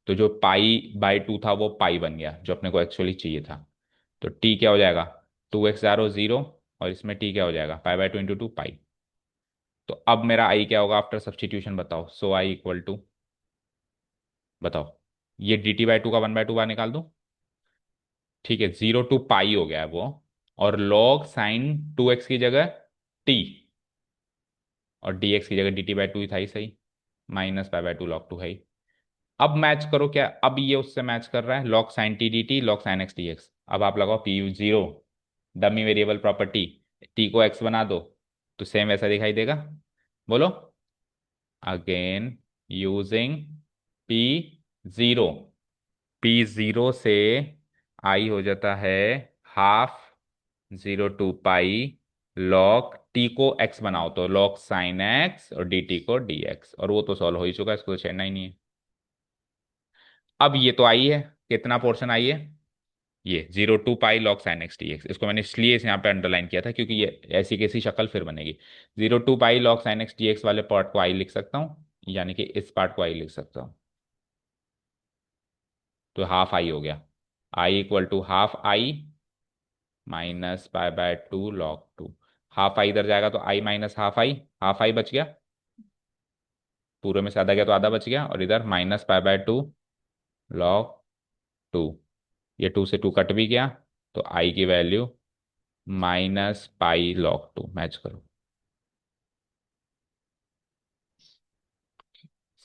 तो जो π/2 था वो पाई बन गया, जो अपने को एक्चुअली चाहिए था। तो t क्या हो जाएगा, 2x 0, और इसमें t क्या हो जाएगा, π/2 × 2 पाई। तो अब मेरा i क्या होगा आफ्टर सब्सटीट्यूशन, बताओ। सो i इक्वल टू, बताओ, ये dt/2 का 1/2 बाहर निकाल दूं। ठीक है, 0 to π हो गया है वो। और log साइन 2x की जगह t, और dx की जगह dt/2 ही था ही सही, -π/2 log 2 है ही। अब मैच करो क्या, अब ये उससे मैच कर रहा है, log sine t dt, log sine x dx। अब आप लगाओ p0, dummy variable property, t को x बना दो, तो सेम वैसा दिखाई देगा। बोलो, अगेन यूजिंग p0, p0 से आई हो जाता है हाफ 0 to π log t को x बनाओ तो log साइन x, और dt को dx, और वो तो सॉल्व हो ही चुका है, इसको तो छेड़ना ही नहीं है। अब ये तो आई है, कितना पोर्शन आई है, ये 0 to π log sine x dx। इसको मैंने इसलिए इस यहाँ पे अंडरलाइन किया था क्योंकि ये ऐसी कैसी शक्ल फिर बनेगी। 0 to π log sine x dx वाले पार्ट को आई लिख सकता हूँ, यानी कि इस पार्ट को आई लिख सकता हूँ। तो हाफ आई हो गया, I equal to half I -π/2 log 2। Half I इधर जाएगा तो आई माइनस हाफ आई बच गया, पूरे में से आधा गया तो आधा बच गया, और इधर -π/2 log 2। ये 2 से 2 कट भी गया, तो आई की वैल्यू -π log 2। मैच करो,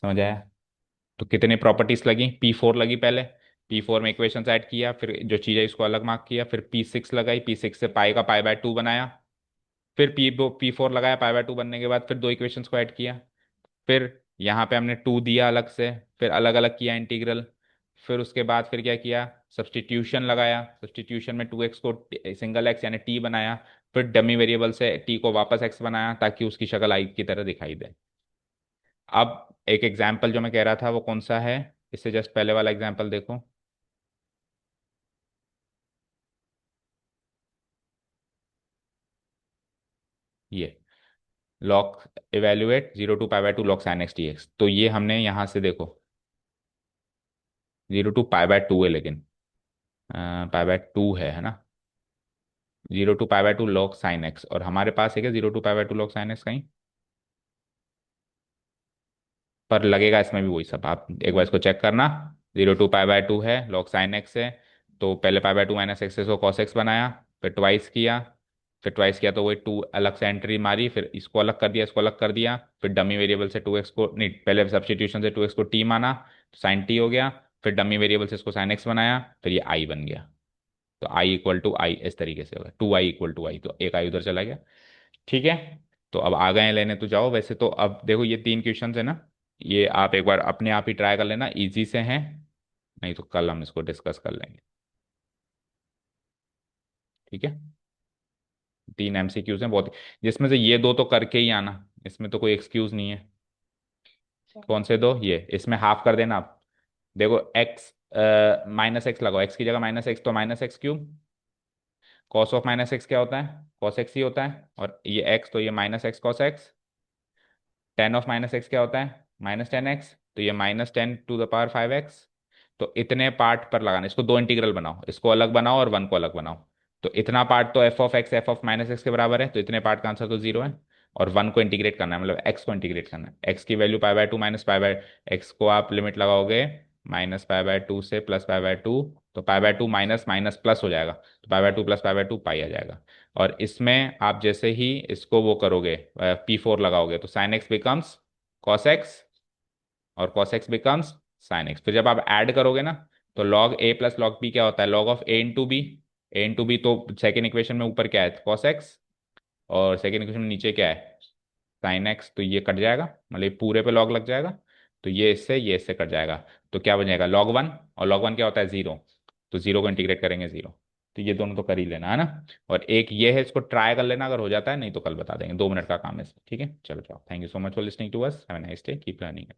समझ आया। तो कितने प्रॉपर्टीज लगी, P4 लगी पहले, P4 में इक्वेशन ऐड किया, फिर जो चीज़ है इसको अलग मार्क किया, फिर P6 लगाई, P6 से पाई का π/2 बनाया, फिर P4 लगाया π/2 बनने के बाद, फिर दो इक्वेशंस को ऐड किया, फिर यहाँ पे हमने 2 दिया अलग से, फिर अलग अलग किया इंटीग्रल, फिर उसके बाद फिर क्या किया, सब्सटीट्यूशन लगाया, सब्सटीट्यूशन में 2x को सिंगल x यानी t बनाया, फिर डमी वेरिएबल से t को वापस x बनाया ताकि उसकी शक्ल i की तरह दिखाई दे। अब एक एग्जाम्पल जो मैं कह रहा था वो कौन सा है, इससे जस्ट पहले वाला एग्जाम्पल देखो। ये log evaluate 0 to π/2 log sin x dx, तो ये हमने यहाँ से देखो 0 to π/2 है, लेकिन π/2 है ना। 0 to π/2 log sin x, और हमारे पास है क्या 0 to π/2 log sin x कहीं पर लगेगा, इसमें भी वही सब, आप एक बार इसको चेक करना। 0 to π/2 है, log sin x है, तो पहले π/2 माइनस एक्स को cos x बनाया, फिर ट्वाइस किया, फिर ट्वाइस किया तो वही 2 अलग से एंट्री मारी, फिर इसको अलग कर दिया, इसको अलग कर दिया, फिर डमी वेरिएबल से 2x को नहीं, पहले सब्सटीट्यूशन से 2x को t माना, तो साइन t हो गया, फिर डमी वेरिएबल से इसको साइन x बनाया, फिर ये i बन गया। तो i इक्वल टू आई इस तरीके से होगा, 2i = i, तो एक i उधर चला गया। ठीक है, तो अब आ गए हैं लेने, तो जाओ। वैसे तो अब देखो ये 3 क्वेश्चन है ना, ये आप एक बार अपने आप ही ट्राई कर लेना, इजी से हैं, नहीं तो कल हम इसको डिस्कस कर लेंगे। ठीक है, 3 MCQs हैं बहुत, जिसमें से ये दो तो करके ही आना, इसमें तो कोई एक्सक्यूज नहीं है। कौन से दो, ये इसमें हाफ कर देना आप। देखो x, -x लगाओ, x की जगह -x तो -x3, कॉस ऑफ -x क्या होता है, कॉस x ही होता है, और ये x तो ये -x cos x। Ten of -x क्या होता है, -10x, तो ये -10⁵x। तो इतने पार्ट पर लगाना, इसको दो इंटीग्रल बनाओ, इसको अलग बनाओ और वन को अलग बनाओ। तो इतना पार्ट तो f(x) f(-x) के बराबर है, तो इतने पार्ट का आंसर तो 0 है। और वन को इंटीग्रेट करना है, मतलब x को इंटीग्रेट करना है, x की वैल्यू π/2 -π/x को आप लिमिट लगाओगे -π/2 से +π/2, तो π/2 माइनस माइनस प्लस हो जाएगा, तो π/2 + π/2 पाई आ जाएगा। और इसमें आप जैसे ही इसको वो करोगे P4 लगाओगे, तो sine x becomes cos x, और cos x becomes sin x। फिर जब आप ऐड करोगे ना, तो log a plus log b क्या होता है, log of a into b. a into b तो सेकेंड इक्वेशन में ऊपर क्या है, cos x, और सेकेंड इक्वेशन में नीचे क्या है, sin x। तो ये कट जाएगा, मतलब ये पूरे पे log लग जाएगा, तो ये इससे कट जाएगा। तो क्या बन जाएगा, log 1, और log 1 क्या होता है, जीरो। तो जीरो को इंटीग्रेट करेंगे जीरो। तो ये दोनों तो कर ही लेना है ना। और एक ये है, इसको ट्राई कर लेना, अगर हो जाता है, नहीं तो कल बता देंगे, 2 मिनट का काम है इसमें, ठीक है। चलो जाओ, thank you so much for listening to us, have a nice day, keep learning.